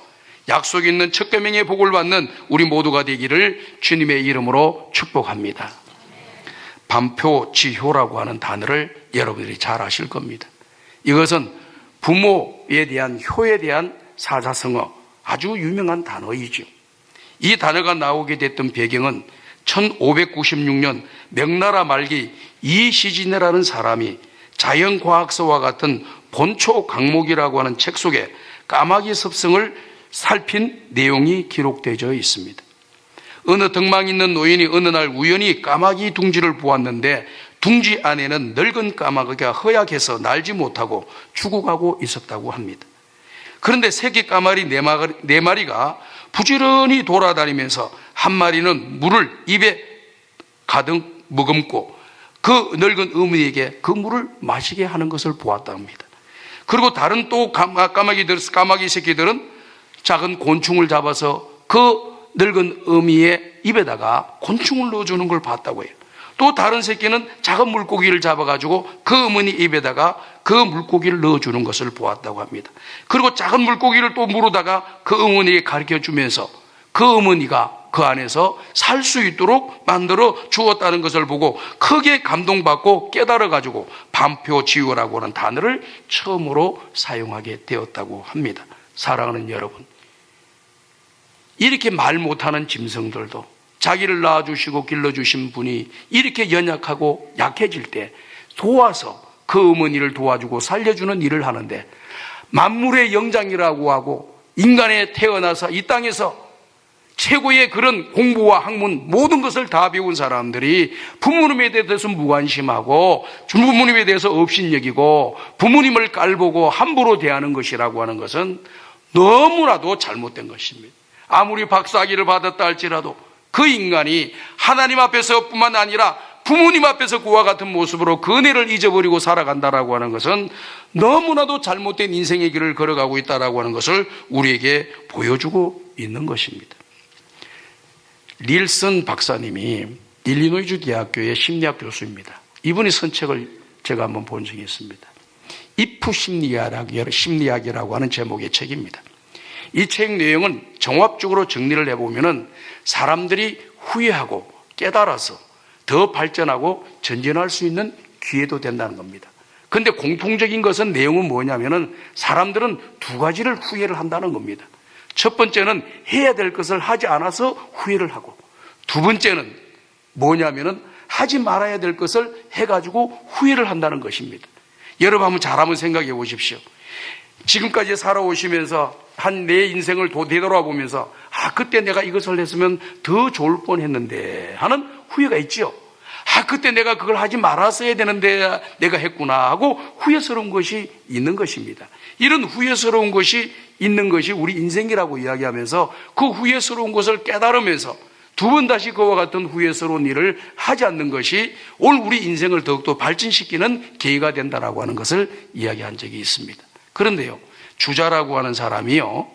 약속 있는 첫 계명의 복을 받는 우리 모두가 되기를 주님의 이름으로 축복합니다. 반표지효라고 하는 단어를 여러분들이 잘 아실 겁니다. 이것은 부모에 대한 효에 대한 사자성어 아주 유명한 단어이죠. 이 단어가 나오게 됐던 배경은 1596년 명나라 말기 이시진해라는 사람이 자연과학서와 같은 본초 강목이라고 하는 책 속에 까마귀 습성을 살핀 내용이 기록되어 있습니다. 어느 덕망 있는 노인이 어느 날 우연히 까마귀 둥지를 보았는데 둥지 안에는 늙은 까마귀가 허약해서 날지 못하고 죽어가고 있었다고 합니다. 그런데 새끼 까마귀 네 마리가 부지런히 돌아다니면서 한 마리는 물을 입에 가득 머금고 그 늙은 어머니에게 그 물을 마시게 하는 것을 보았다 합니다. 그리고 다른 또 까마귀 새끼들은 작은 곤충을 잡아서 그 늙은 어미의 입에다가 곤충을 넣어주는 걸 봤다고 해요. 또 다른 새끼는 작은 물고기를 잡아가지고 그 어머니 입에다가 그 물고기를 넣어주는 것을 보았다고 합니다. 그리고 작은 물고기를 또 물어다가 그 어머니에게 가르쳐 주면서 그 어머니가 그 안에서 살 수 있도록 만들어 주었다는 것을 보고 크게 감동받고 깨달아가지고 반표지효라고 하는 단어를 처음으로 사용하게 되었다고 합니다. 사랑하는 여러분, 이렇게 말 못하는 짐승들도 자기를 낳아주시고 길러주신 분이 이렇게 연약하고 약해질 때 도와서 그 어머니를 도와주고 살려주는 일을 하는데, 만물의 영장이라고 하고 인간에 태어나서 이 땅에서 최고의 그런 공부와 학문 모든 것을 다 배운 사람들이 부모님에 대해서 무관심하고 부모님에 대해서 업신여기고 부모님을 깔보고 함부로 대하는 것이라고 하는 것은 너무나도 잘못된 것입니다. 아무리 박사학위를 받았다 할지라도 그 인간이 하나님 앞에서뿐만 아니라 부모님 앞에서 그와 같은 모습으로 그 은혜를 잊어버리고 살아간다라고 하는 것은 너무나도 잘못된 인생의 길을 걸어가고 있다라고 하는 것을 우리에게 보여주고 있는 것입니다. 닐슨 박사님이 일리노이주 대학교의 심리학 교수입니다. 이분이 쓴 책을 제가 한번 본 적이 있습니다. if 심리학이라고 하는 제목의 책입니다. 이 책 내용은 종합적으로 정리를 해보면 사람들이 후회하고 깨달아서 더 발전하고 전진할 수 있는 기회도 된다는 겁니다. 그런데 공통적인 것은 내용은 뭐냐면은 사람들은 두 가지를 후회를 한다는 겁니다. 첫 번째는 해야 될 것을 하지 않아서 후회를 하고, 두 번째는 뭐냐면은 하지 말아야 될 것을 해가지고 후회를 한다는 것입니다. 여러분 한번 생각해 보십시오. 지금까지 살아오시면서 한 내 인생을 되돌아보면서 그때 내가 이것을 했으면 더 좋을 뻔했는데 하는 후회가 있지요. 그때 내가 그걸 하지 말았어야 되는데 내가 했구나 하고 후회스러운 것이 있는 것입니다. 이런 후회스러운 것이 있는 것이 우리 인생이라고 이야기하면서 그 후회스러운 것을 깨달으면서 두 번 다시 그와 같은 후회스러운 일을 하지 않는 것이 오늘 우리 인생을 더욱더 발전시키는 계기가 된다라고 하는 것을 이야기한 적이 있습니다. 그런데요, 주자라고 하는 사람이요,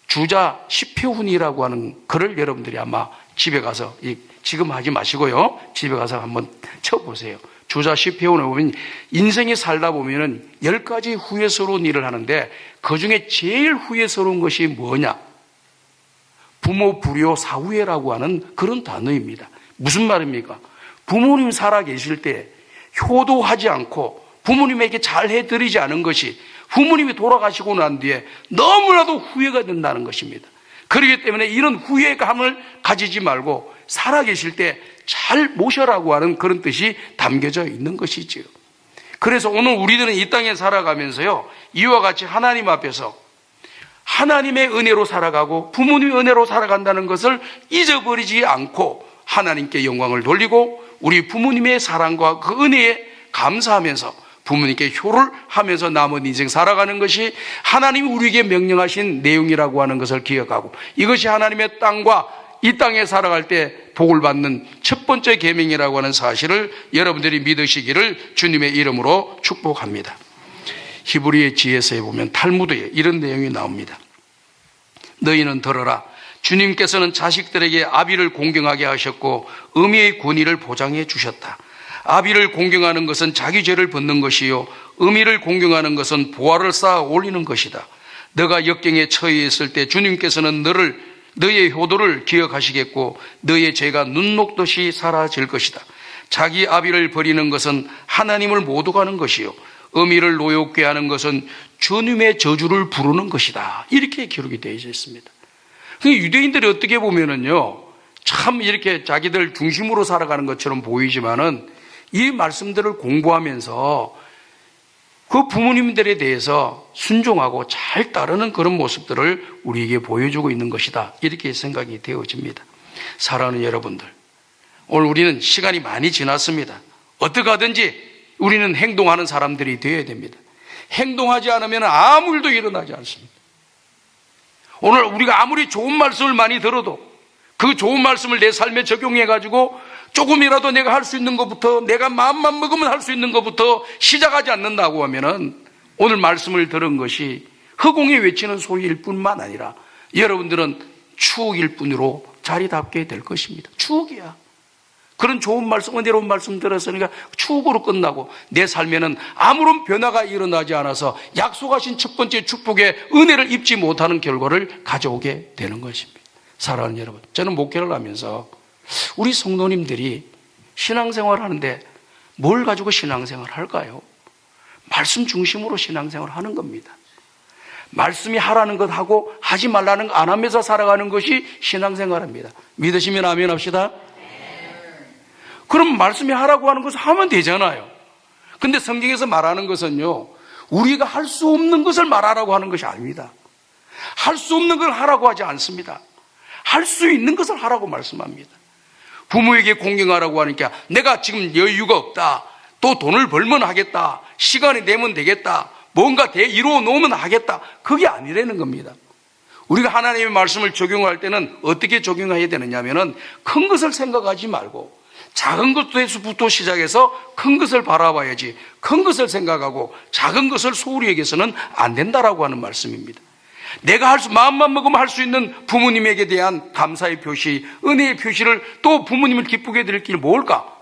주자 시표훈이라고 하는 글을 여러분들이 아마 집에 가서, 지금 하지 마시고요, 집에 가서 한번 쳐보세요. 주자 시표훈에 보면 인생에 살다 보면은 10가지 후회스러운 일을 하는데 그 중에 제일 후회스러운 것이 뭐냐? 부모 불효 사후회라고 하는 그런 단어입니다. 무슨 말입니까? 부모님 살아 계실 때 효도하지 않고 부모님에게 잘 해드리지 않은 것이 부모님이 돌아가시고 난 뒤에 너무나도 후회가 된다는 것입니다. 그렇기 때문에 이런 후회감을 가지지 말고 살아계실 때 잘 모셔라고 하는 그런 뜻이 담겨져 있는 것이지요. 그래서 오늘 우리들은 이 땅에 살아가면서요, 이와 같이 하나님 앞에서 하나님의 은혜로 살아가고 부모님의 은혜로 살아간다는 것을 잊어버리지 않고 하나님께 영광을 돌리고 우리 부모님의 사랑과 그 은혜에 감사하면서 부모님께 효를 하면서 남은 인생 살아가는 것이 하나님이 우리에게 명령하신 내용이라고 하는 것을 기억하고, 이것이 하나님의 땅과 이 땅에 살아갈 때 복을 받는 첫 번째 계명이라고 하는 사실을 여러분들이 믿으시기를 주님의 이름으로 축복합니다. 히브리의 지혜서에 보면 탈무드에 이런 내용이 나옵니다. 너희는 들어라. 주님께서는 자식들에게 아비를 공경하게 하셨고 의미의 권위를 보장해 주셨다. 아비를 공경하는 것은 자기 죄를 벗는 것이요, 의미를 공경하는 것은 보화를 쌓아 올리는 것이다. 너가 역경에 처해 있을 때 주님께서는 너의 효도를 기억하시겠고 너의 죄가 눈 녹듯이 사라질 것이다. 자기 아비를 버리는 것은 하나님을 못 오가는 것이요, 의미를 노엽게 하는 것은 주님의 저주를 부르는 것이다. 이렇게 기록이 되어 있습니다. 유대인들이 어떻게 보면은요, 참 이렇게 자기들 중심으로 살아가는 것처럼 보이지만은 이 말씀들을 공부하면서 그 부모님들에 대해서 순종하고 잘 따르는 그런 모습들을 우리에게 보여주고 있는 것이다. 이렇게 생각이 되어집니다. 사랑하는 여러분들, 오늘 우리는 시간이 많이 지났습니다. 어떻게 하든지 우리는 행동하는 사람들이 되어야 됩니다. 행동하지 않으면 아무 일도 일어나지 않습니다. 오늘 우리가 아무리 좋은 말씀을 많이 들어도 그 좋은 말씀을 내 삶에 적용해가지고 조금이라도 내가 할 수 있는 것부터, 내가 마음만 먹으면 할 수 있는 것부터 시작하지 않는다고 하면은 오늘 말씀을 들은 것이 허공에 외치는 소리일 뿐만 아니라 여러분들은 추억일 뿐으로 자리 잡게 될 것입니다. 추억이야. 그런 좋은 말씀, 은혜로운 말씀 들었으니까 추억으로 끝나고 내 삶에는 아무런 변화가 일어나지 않아서 약속하신 첫 번째 축복의 은혜를 입지 못하는 결과를 가져오게 되는 것입니다. 사랑하는 여러분, 저는 목회를 하면서 우리 성도님들이 신앙생활 하는데 뭘 가지고 신앙생활 할까요? 말씀 중심으로 신앙생활 하는 겁니다. 말씀이 하라는 것 하고 하지 말라는 거 안 하면서 살아가는 것이 신앙생활입니다. 믿으시면 아멘 합시다. 그럼 말씀이 하라고 하는 것을 하면 되잖아요. 근데 성경에서 말하는 것은요, 우리가 할 수 없는 것을 말하라고 하는 것이 아닙니다. 할 수 없는 걸 하라고 하지 않습니다. 할 수 있는 것을 하라고 말씀합니다. 부모에게 공경하라고 하니까 내가 지금 여유가 없다, 또 돈을 벌면 하겠다, 시간이 되면 되겠다, 뭔가 이루어 놓으면 하겠다, 그게 아니라는 겁니다. 우리가 하나님의 말씀을 적용할 때는 어떻게 적용해야 되느냐 하면은 큰 것을 생각하지 말고 작은 것부터 시작해서 큰 것을 바라봐야지, 큰 것을 생각하고 작은 것을 소홀히 여겨서는 안 된다라고 하는 말씀입니다. 내가 마음만 먹으면 할 수 있는 부모님에게 대한 감사의 표시, 은혜의 표시를 또 부모님을 기쁘게 드릴 길이 뭘까?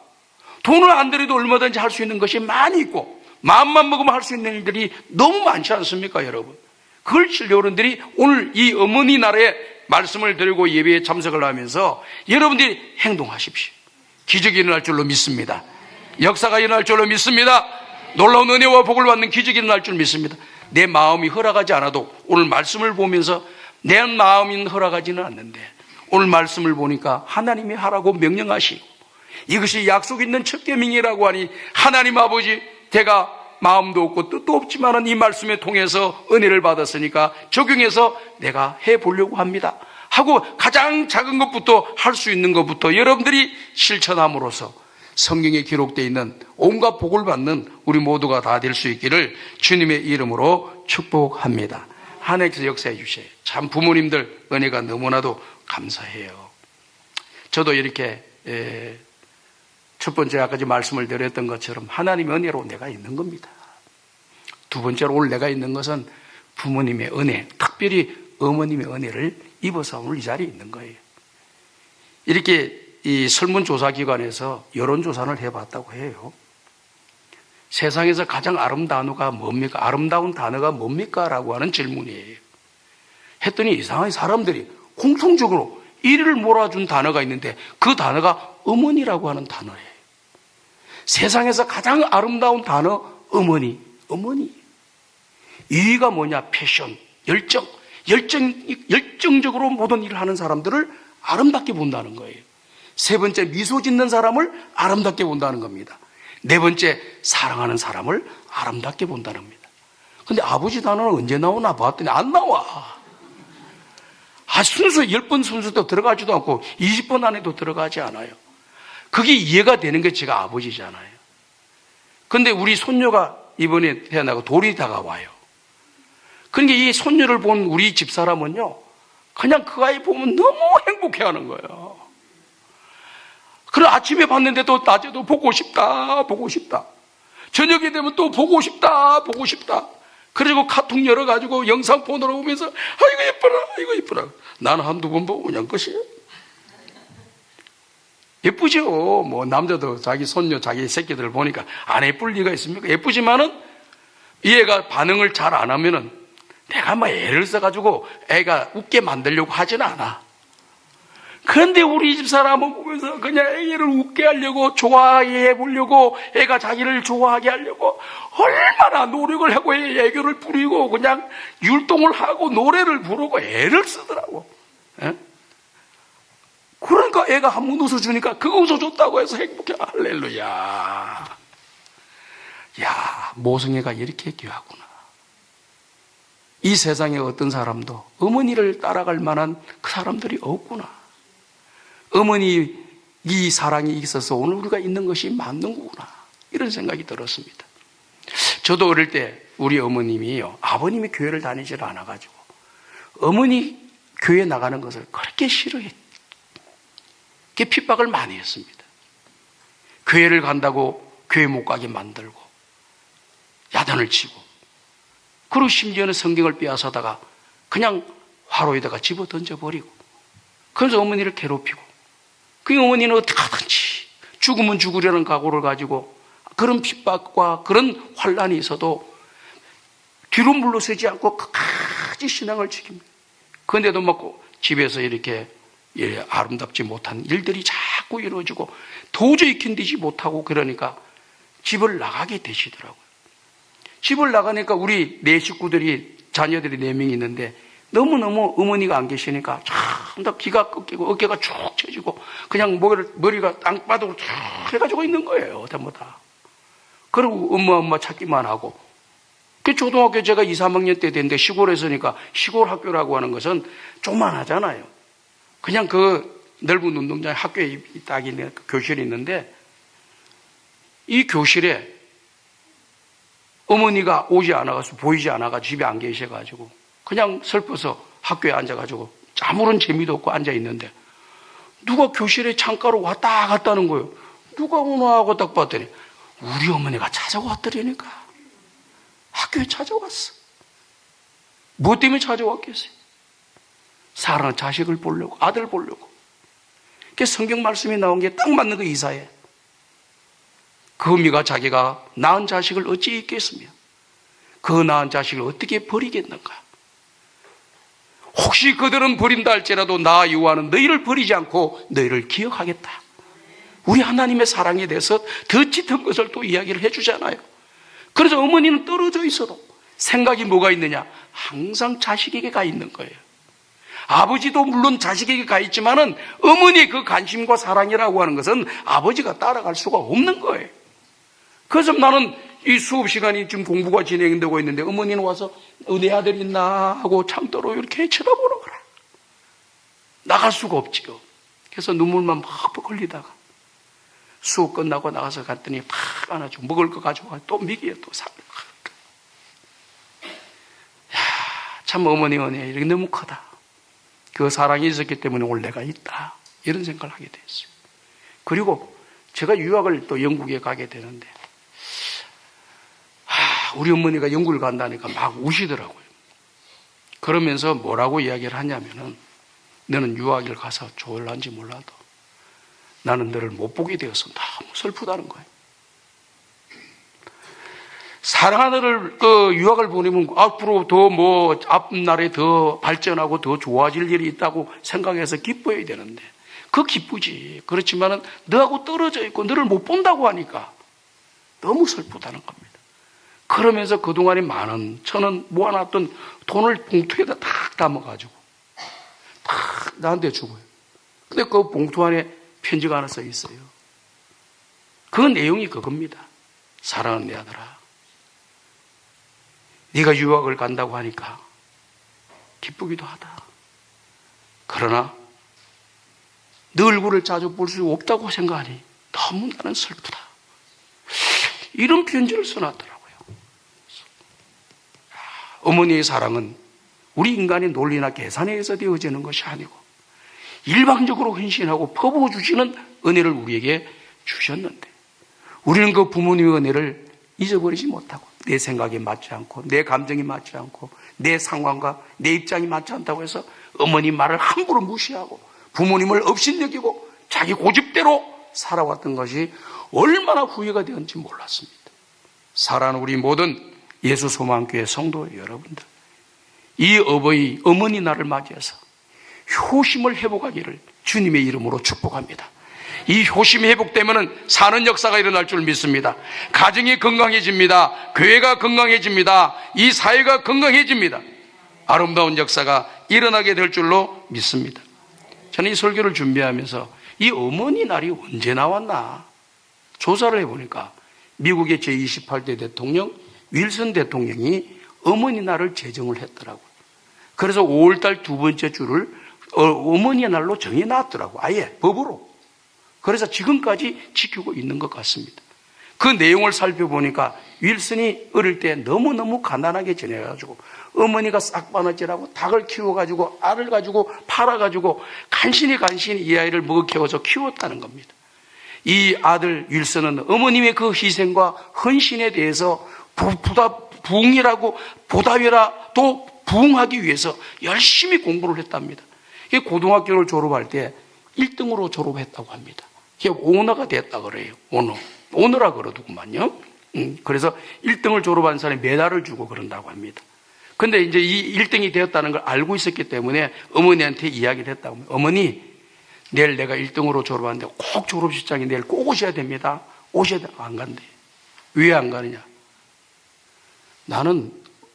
돈을 안 들여도 얼마든지 할 수 있는 것이 많이 있고 마음만 먹으면 할 수 있는 일들이 너무 많지 않습니까, 여러분? 그걸 여러분들이 오늘 이 어머니 날에 말씀을 들고 예배에 참석을 하면서 여러분들이 행동하십시오. 기적이 일어날 줄로 믿습니다. 역사가 일어날 줄로 믿습니다. 놀라운 은혜와 복을 받는 기적이 일어날 줄 믿습니다. 내 마음이 허락하지 않아도 오늘 말씀을 보면서 내 마음이 허락하지는 않는데 오늘 말씀을 보니까 하나님이 하라고 명령하시고 이것이 약속 있는 첫 계명이라고 하니 하나님 아버지, 제가 마음도 없고 뜻도 없지만은 이 말씀에 통해서 은혜를 받았으니까 적용해서 내가 해보려고 합니다 하고 가장 작은 것부터 할 수 있는 것부터 여러분들이 실천함으로써 성경에 기록되어 있는 온갖 복을 받는 우리 모두가 다 될 수 있기를 주님의 이름으로 축복합니다. 하나님께서 역사해 주셔요. 참 부모님들 은혜가 너무나도 감사해요. 저도 이렇게 첫 번째 아까 말씀을 드렸던 것처럼 하나님의 은혜로 내가 있는 겁니다. 두 번째로 오늘 내가 있는 것은 부모님의 은혜, 특별히 어머님의 은혜를 입어서 오늘 이 자리에 있는 거예요. 이렇게 이 설문조사기관에서 여론조사를 해봤다고 해요. 세상에서 가장 아름다운 단어가 뭡니까? 아름다운 단어가 뭡니까? 라고 하는 질문이에요. 했더니 이상하게 사람들이 공통적으로 1위를 몰아준 단어가 있는데 그 단어가 어머니라고 하는 단어예요. 세상에서 가장 아름다운 단어 어머니, 어머니. 2위가 뭐냐? 패션, 열정적으로 모든 일을 하는 사람들을 아름답게 본다는 거예요. 세 번째, 미소 짓는 사람을 아름답게 본다는 겁니다. 네 번째, 사랑하는 사람을 아름답게 본다는 겁니다. 근데 아버지 단어는 언제 나오나 봤더니 안 나와. 순서 10번 순서도 들어가지도 않고 20번 안에도 들어가지 않아요. 그게 이해가 되는 게 제가 아버지잖아요. 근데 우리 손녀가 이번에 태어나고 돌이 다가와요. 그러니까 이 손녀를 본 우리 집사람은요, 그냥 그 아이 보면 너무 행복해 하는 거예요. 그래, 아침에 봤는데도 낮에도 보고 싶다, 보고 싶다. 저녁이 되면 또 보고 싶다, 보고 싶다. 그리고 카톡 열어가지고 영상 폰으로 보면서, 아이고, 예뻐라, 아이고, 예뻐라. 나는 한두 번 보고 그냥 끝이에요. 예쁘죠? 뭐, 남자도 자기 손녀, 자기 새끼들 보니까 안 예쁠 리가 있습니까? 예쁘지만은, 이 애가 반응을 잘 안 하면은, 내가 막 애를 써가지고 애가 웃게 만들려고 하지는 않아. 그런데 우리 집 사람은 보면서 그냥 애를 웃게 하려고, 좋아해 보려고, 애가 자기를 좋아하게 하려고 얼마나 노력을 하고 애교를 부리고 그냥 율동을 하고 노래를 부르고 애를 쓰더라고. 에? 그러니까 애가 한 번 웃어주니까 그거 웃어줬다고 해서 행복해. 할렐루야. 야, 모성애가 이렇게 귀하구나. 이 세상에 어떤 사람도 어머니를 따라갈 만한 그 사람들이 없구나. 어머니 이 사랑이 있어서 오늘 우리가 있는 것이 맞는 거구나. 이런 생각이 들었습니다. 저도 어릴 때 우리 어머님이요, 아버님이 교회를 다니질 않아가지고 어머니 교회 나가는 것을 그렇게 싫어했죠. 핍박을 많이 했습니다. 교회를 간다고 교회 못 가게 만들고 야단을 치고, 그리고 심지어는 성경을 빼앗아다가 그냥 화로에다가 집어 던져버리고, 그래서 어머니를 괴롭히고, 그 어머니는 어떡하든지 죽으면 죽으려는 각오를 가지고 그런 핍박과 그런 환란이 있어도 뒤로 물러서지 않고 끝까지 신앙을 지킵니다. 그런데도 막 집에서 이렇게 아름답지 못한 일들이 자꾸 이루어지고 도저히 견디지 못하고, 그러니까 집을 나가게 되시더라고요. 집을 나가니까 우리 네 식구들이, 자녀들이 4명이 있는데 너무너무 어머니가 안 계시니까 참다 기가 꺾이고 어깨가 쭉 처지고 그냥 머리가 땅바닥으로 쭉 해가지고 있는 거예요. 전부 다. 그리고 엄마 찾기만 하고. 그 초등학교 제가 2, 3학년 때 됐는데 시골에서니까, 시골 학교라고 하는 것은 조만하잖아요. 그냥 그 넓은 운동장에 학교에 딱 있는 교실이 있는데, 이 교실에 어머니가 오지 않아가지고, 보이지 않아가지고 집에 안 계셔가지고 그냥 슬퍼서 학교에 앉아가지고 아무런 재미도 없고 앉아있는데 누가 교실에 창가로 왔다 갔다 하는 거예요. 누가 오나 하고 딱 봤더니 우리 어머니가 찾아왔더라니까. 학교에 찾아왔어. 무엇 때문에 찾아왔겠어요? 사랑하는 자식을 보려고, 아들 보려고. 그 성경 말씀이 나온 게 딱 맞는 거, 이사에. 그 어미가 자기가 낳은 자식을 어찌 잊겠으며 그 낳은 자식을 어떻게 버리겠는가. 혹시 그들은 버린다 할지라도 나 여호와는 너희를 버리지 않고 너희를 기억하겠다. 우리 하나님의 사랑에 대해서 더 짙은 것을 또 이야기를 해주잖아요. 그래서 어머니는 떨어져 있어도 생각이 뭐가 있느냐? 항상 자식에게 가 있는 거예요. 아버지도 물론 자식에게 가 있지만은 어머니의 그 관심과 사랑이라고 하는 것은 아버지가 따라갈 수가 없는 거예요. 그래서 나는 이 수업 시간이 지금 공부가 진행되고 있는데 어머니는 와서 내 아들 있나 하고 창더러 이렇게 쳐다보는 거라. 나갈 수가 없지요. 그래서 눈물만 막 흘리다가 수업 끝나고 나가서 갔더니 팍 안아주고 먹을 거 가져와 또 먹이에 또 사. 야, 참 어머니 은혜 이렇게 너무 크다. 그 사랑이 있었기 때문에 오늘 내가 있다. 이런 생각을 하게 됐어요. 그리고 제가 유학을 또 영국에 가게 되는데 우리 어머니가 영국을 간다니까 막 우시더라고요. 그러면서 뭐라고 이야기를 하냐면은 너는 유학을 가서 좋을런지 몰라도 나는 너를 못 보게 되어서 너무 슬프다는 거예요. 사랑하는 너를 유학을 보내면 앞으로 더 앞날에 더 발전하고 더 좋아질 일이 있다고 생각해서 기뻐해야 되는데 그 기쁘지. 그렇지만은 너하고 떨어져 있고 너를 못 본다고 하니까 너무 슬프다는 겁니다. 그러면서 그동안에 10,000원, 1,000원 모아놨던 돈을 봉투에다 탁 담아가지고 탁 나한테 주고요. 근데 그 봉투 안에 편지가 하나 써 있어요. 그 내용이 그겁니다. 사랑하는 내 아들아, 네가 유학을 간다고 하니까 기쁘기도 하다. 그러나 너 얼굴을 자주 볼 수 없다고 생각하니 너무 나는 슬프다. 이런 편지를 써놨더라고요. 어머니의 사랑은 우리 인간의 논리나 계산에 의해서 되어지는 것이 아니고 일방적으로 헌신하고 퍼부어주시는 은혜를 우리에게 주셨는데 우리는 그 부모님의 은혜를 잊어버리지 못하고 내 생각에 맞지 않고 내 감정이 맞지 않고 내 상황과 내 입장이 맞지 않다고 해서 어머니 말을 함부로 무시하고 부모님을 업신여기고 자기 고집대로 살아왔던 것이 얼마나 후회가 되었는지 몰랐습니다. 사랑하는 우리 모든 예수 소망교회 성도 여러분들, 이 어머니 날을 맞이해서 효심을 회복하기를 주님의 이름으로 축복합니다. 이 효심이 회복되면 사는 역사가 일어날 줄 믿습니다. 가정이 건강해집니다. 교회가 건강해집니다. 이 사회가 건강해집니다. 아름다운 역사가 일어나게 될 줄로 믿습니다. 저는 이 설교를 준비하면서 이 어머니 날이 언제 나왔나 조사를 해보니까 미국의 제28대 대통령 윌슨 대통령이 어머니 날을 제정을 했더라고요. 그래서 5월달 두 번째 주를 어머니 날로 정해놨더라고요. 아예 법으로. 그래서 지금까지 지키고 있는 것 같습니다. 그 내용을 살펴보니까 윌슨이 어릴 때 너무너무 가난하게 지내가지고 어머니가 싹바느질하고 닭을 키워가지고 알을 가지고 팔아가지고 간신히 이 아이를 먹여 키워서 키웠다는 겁니다. 이 아들 윌슨은 어머님의 그 희생과 헌신에 대해서 부응이라고 보답이라도 부응하기 위해서 열심히 공부를 했답니다. 고등학교를 졸업할 때 1등으로 졸업했다고 합니다. 오너가 됐다 그래요. 오너라 그러더구만요. 그래서 1등을 졸업한 사람이 메달을 주고 그런다고 합니다. 근데 이제 이 1등이 되었다는 걸 알고 있었기 때문에 어머니한테 이야기를 했다고 합니다. 어머니, 내일 내가 1등으로 졸업하는데 꼭 졸업식장에 내일 꼭 오셔야 됩니다. 오셔야 돼. 안 간대. 왜 안 가느냐? 나는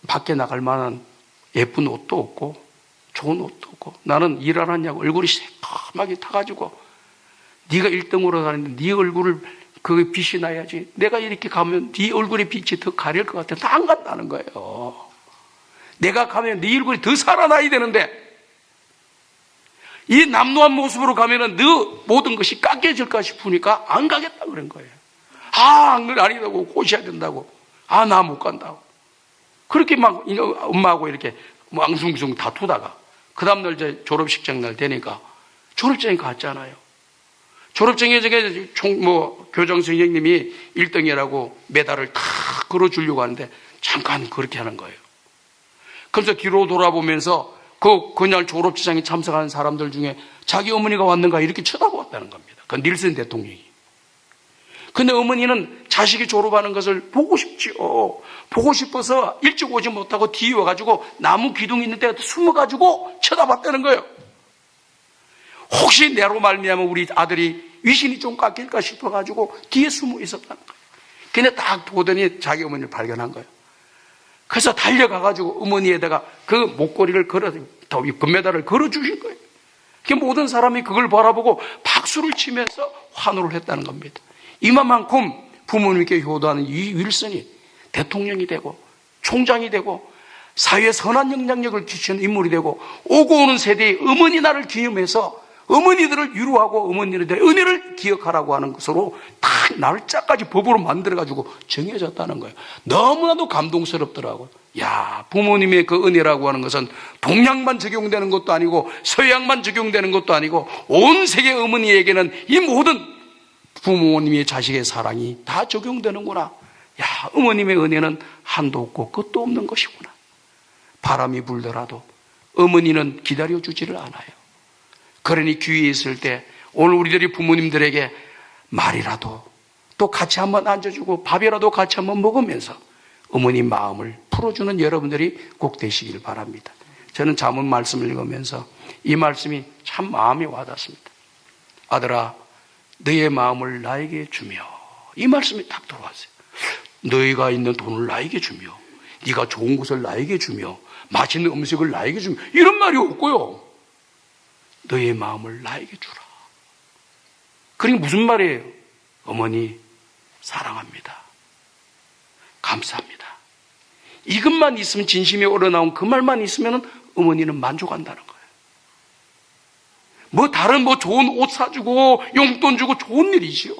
밖에 나갈 만한 예쁜 옷도 없고 좋은 옷도 없고 나는 일 안 하냐고 얼굴이 새까맣게 타가지고 네가 1등으로 가는데 네 얼굴을 그 빛이 나야지. 내가 이렇게 가면 네 얼굴의 빛이 더 가릴 것 같아. 다 안 간다는 거예요. 내가 가면 네 얼굴이 더 살아나야 되는데 이 남루한 모습으로 가면은 너 모든 것이 깎여질까 싶으니까 안 가겠다 그런 거예요. 안 아니다고 오셔야 된다고. 나 못 간다고. 그렇게 막 엄마하고 이렇게 앙숭숭 다투다가 그 다음날 이제 졸업식장 날 되니까 졸업장에 갔잖아요. 졸업장에 교장 선생님이 1등이라고 메달을 탁 걸어주려고 하는데 잠깐 그렇게 하는 거예요. 그래서 뒤로 돌아보면서 그날 졸업식장에 참석하는 사람들 중에 자기 어머니가 왔는가 이렇게 쳐다보았다는 겁니다. 그 닐슨 대통령이. 근데 어머니는 자식이 졸업하는 것을 보고 싶지요. 보고 싶어서 일찍 오지 못하고 뒤에 와가지고 나무 기둥이 있는 데 숨어가지고 쳐다봤다는 거예요. 혹시 내로 말미암아 우리 아들이 위신이 좀 깎일까 싶어가지고 뒤에 숨어 있었다는 거예요. 근데 딱 보더니 자기 어머니를 발견한 거예요. 그래서 달려가가지고 어머니에다가 그 목걸이를 금메달을 걸어주신 거예요. 모든 사람이 그걸 바라보고 박수를 치면서 환호를 했다는 겁니다. 이만큼 부모님께 효도하는 이 윌슨이 대통령이 되고 총장이 되고 사회에 선한 영향력을 끼치는 인물이 되고 오고 오는 세대의 어머니 날을 기념해서 어머니들을 위로하고 어머니들의 은혜를 기억하라고 하는 것으로 딱 날짜까지 법으로 만들어가지고 정해졌다는 거예요. 너무나도 감동스럽더라고요. 부모님의 그 은혜라고 하는 것은 동양만 적용되는 것도 아니고 서양만 적용되는 것도 아니고 온 세계 어머니에게는 이 모든 부모님의 자식의 사랑이 다 적용되는구나. 어머님의 은혜는 한도 없고 끝도 없는 것이구나. 바람이 불더라도 어머니는 기다려주지를 않아요. 그러니 귀에 있을 때 오늘 우리들이 부모님들에게 말이라도 또 같이 한번 앉아주고 밥이라도 같이 한번 먹으면서 어머니 마음을 풀어주는 여러분들이 꼭 되시길 바랍니다. 저는 잠언 말씀을 읽으면서 이 말씀이 참 마음에 와닿습니다. 아들아, 너의 마음을 나에게 주며, 이 말씀이 딱 들어왔어요. 너희가 있는 돈을 나에게 주며, 네가 좋은 것을 나에게 주며, 맛있는 음식을 나에게 주며, 이런 말이 없고요. 너의 마음을 나에게 주라. 그러니까 무슨 말이에요? 어머니 사랑합니다. 감사합니다. 이것만 있으면, 진심이 우러나온 그 말만 있으면 어머니는 만족한다는 거예요. 다른 좋은 옷 사주고 용돈 주고 좋은 일이지요.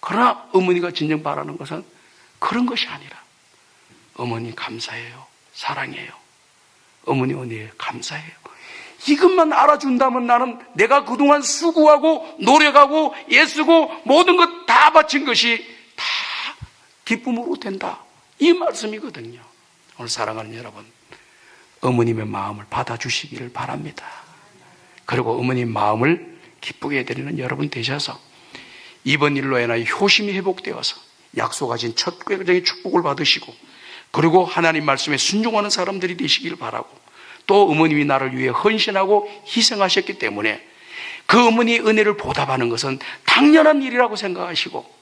그러나 어머니가 진정 바라는 것은 그런 것이 아니라 어머니 감사해요. 사랑해요. 어머니 은혜에 감사해요. 이것만 알아준다면 나는 내가 그동안 수고하고 노력하고 애쓰고 모든 것 다 바친 것이 다 기쁨으로 된다. 이 말씀이거든요. 오늘 사랑하는 여러분, 어머님의 마음을 받아주시기를 바랍니다. 그리고 어머님 마음을 기쁘게 해드리는 여러분 되셔서 이번 일로 인하여 효심이 회복되어서 약속하신 첫 궤적의 축복을 받으시고 그리고 하나님 말씀에 순종하는 사람들이 되시길 바라고 또 어머님이 나를 위해 헌신하고 희생하셨기 때문에 그 어머니의 은혜를 보답하는 것은 당연한 일이라고 생각하시고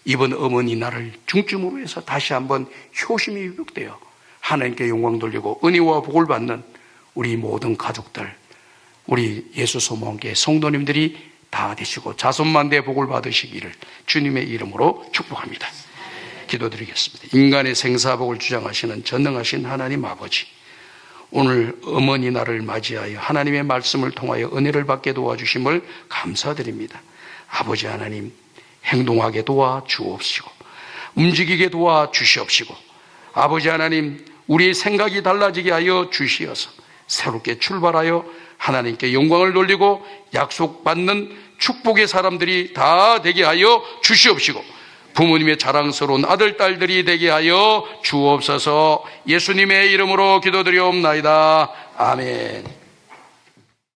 이번 어머니 날을 중점으로 해서 다시 한번 효심이 회복되어 하나님께 영광 돌리고 은혜와 복을 받는 우리 모든 가족들, 우리 예수 소망교회 성도님들이 다 되시고 자손만대의 복을 받으시기를 주님의 이름으로 축복합니다. 기도드리겠습니다. 인간의 생사복을 주장하시는 전능하신 하나님 아버지, 오늘 어머니 날을 맞이하여 하나님의 말씀을 통하여 은혜를 받게 도와주심을 감사드립니다. 아버지 하나님, 행동하게 도와 주옵시고 움직이게 도와 주시옵시고 아버지 하나님 우리의 생각이 달라지게 하여 주시어서 새롭게 출발하여 하나님께 영광을 돌리고 약속받는 축복의 사람들이 다 되게 하여 주시옵시고 부모님의 자랑스러운 아들, 딸들이 되게 하여 주옵소서. 예수님의 이름으로 기도드리옵나이다. 아멘.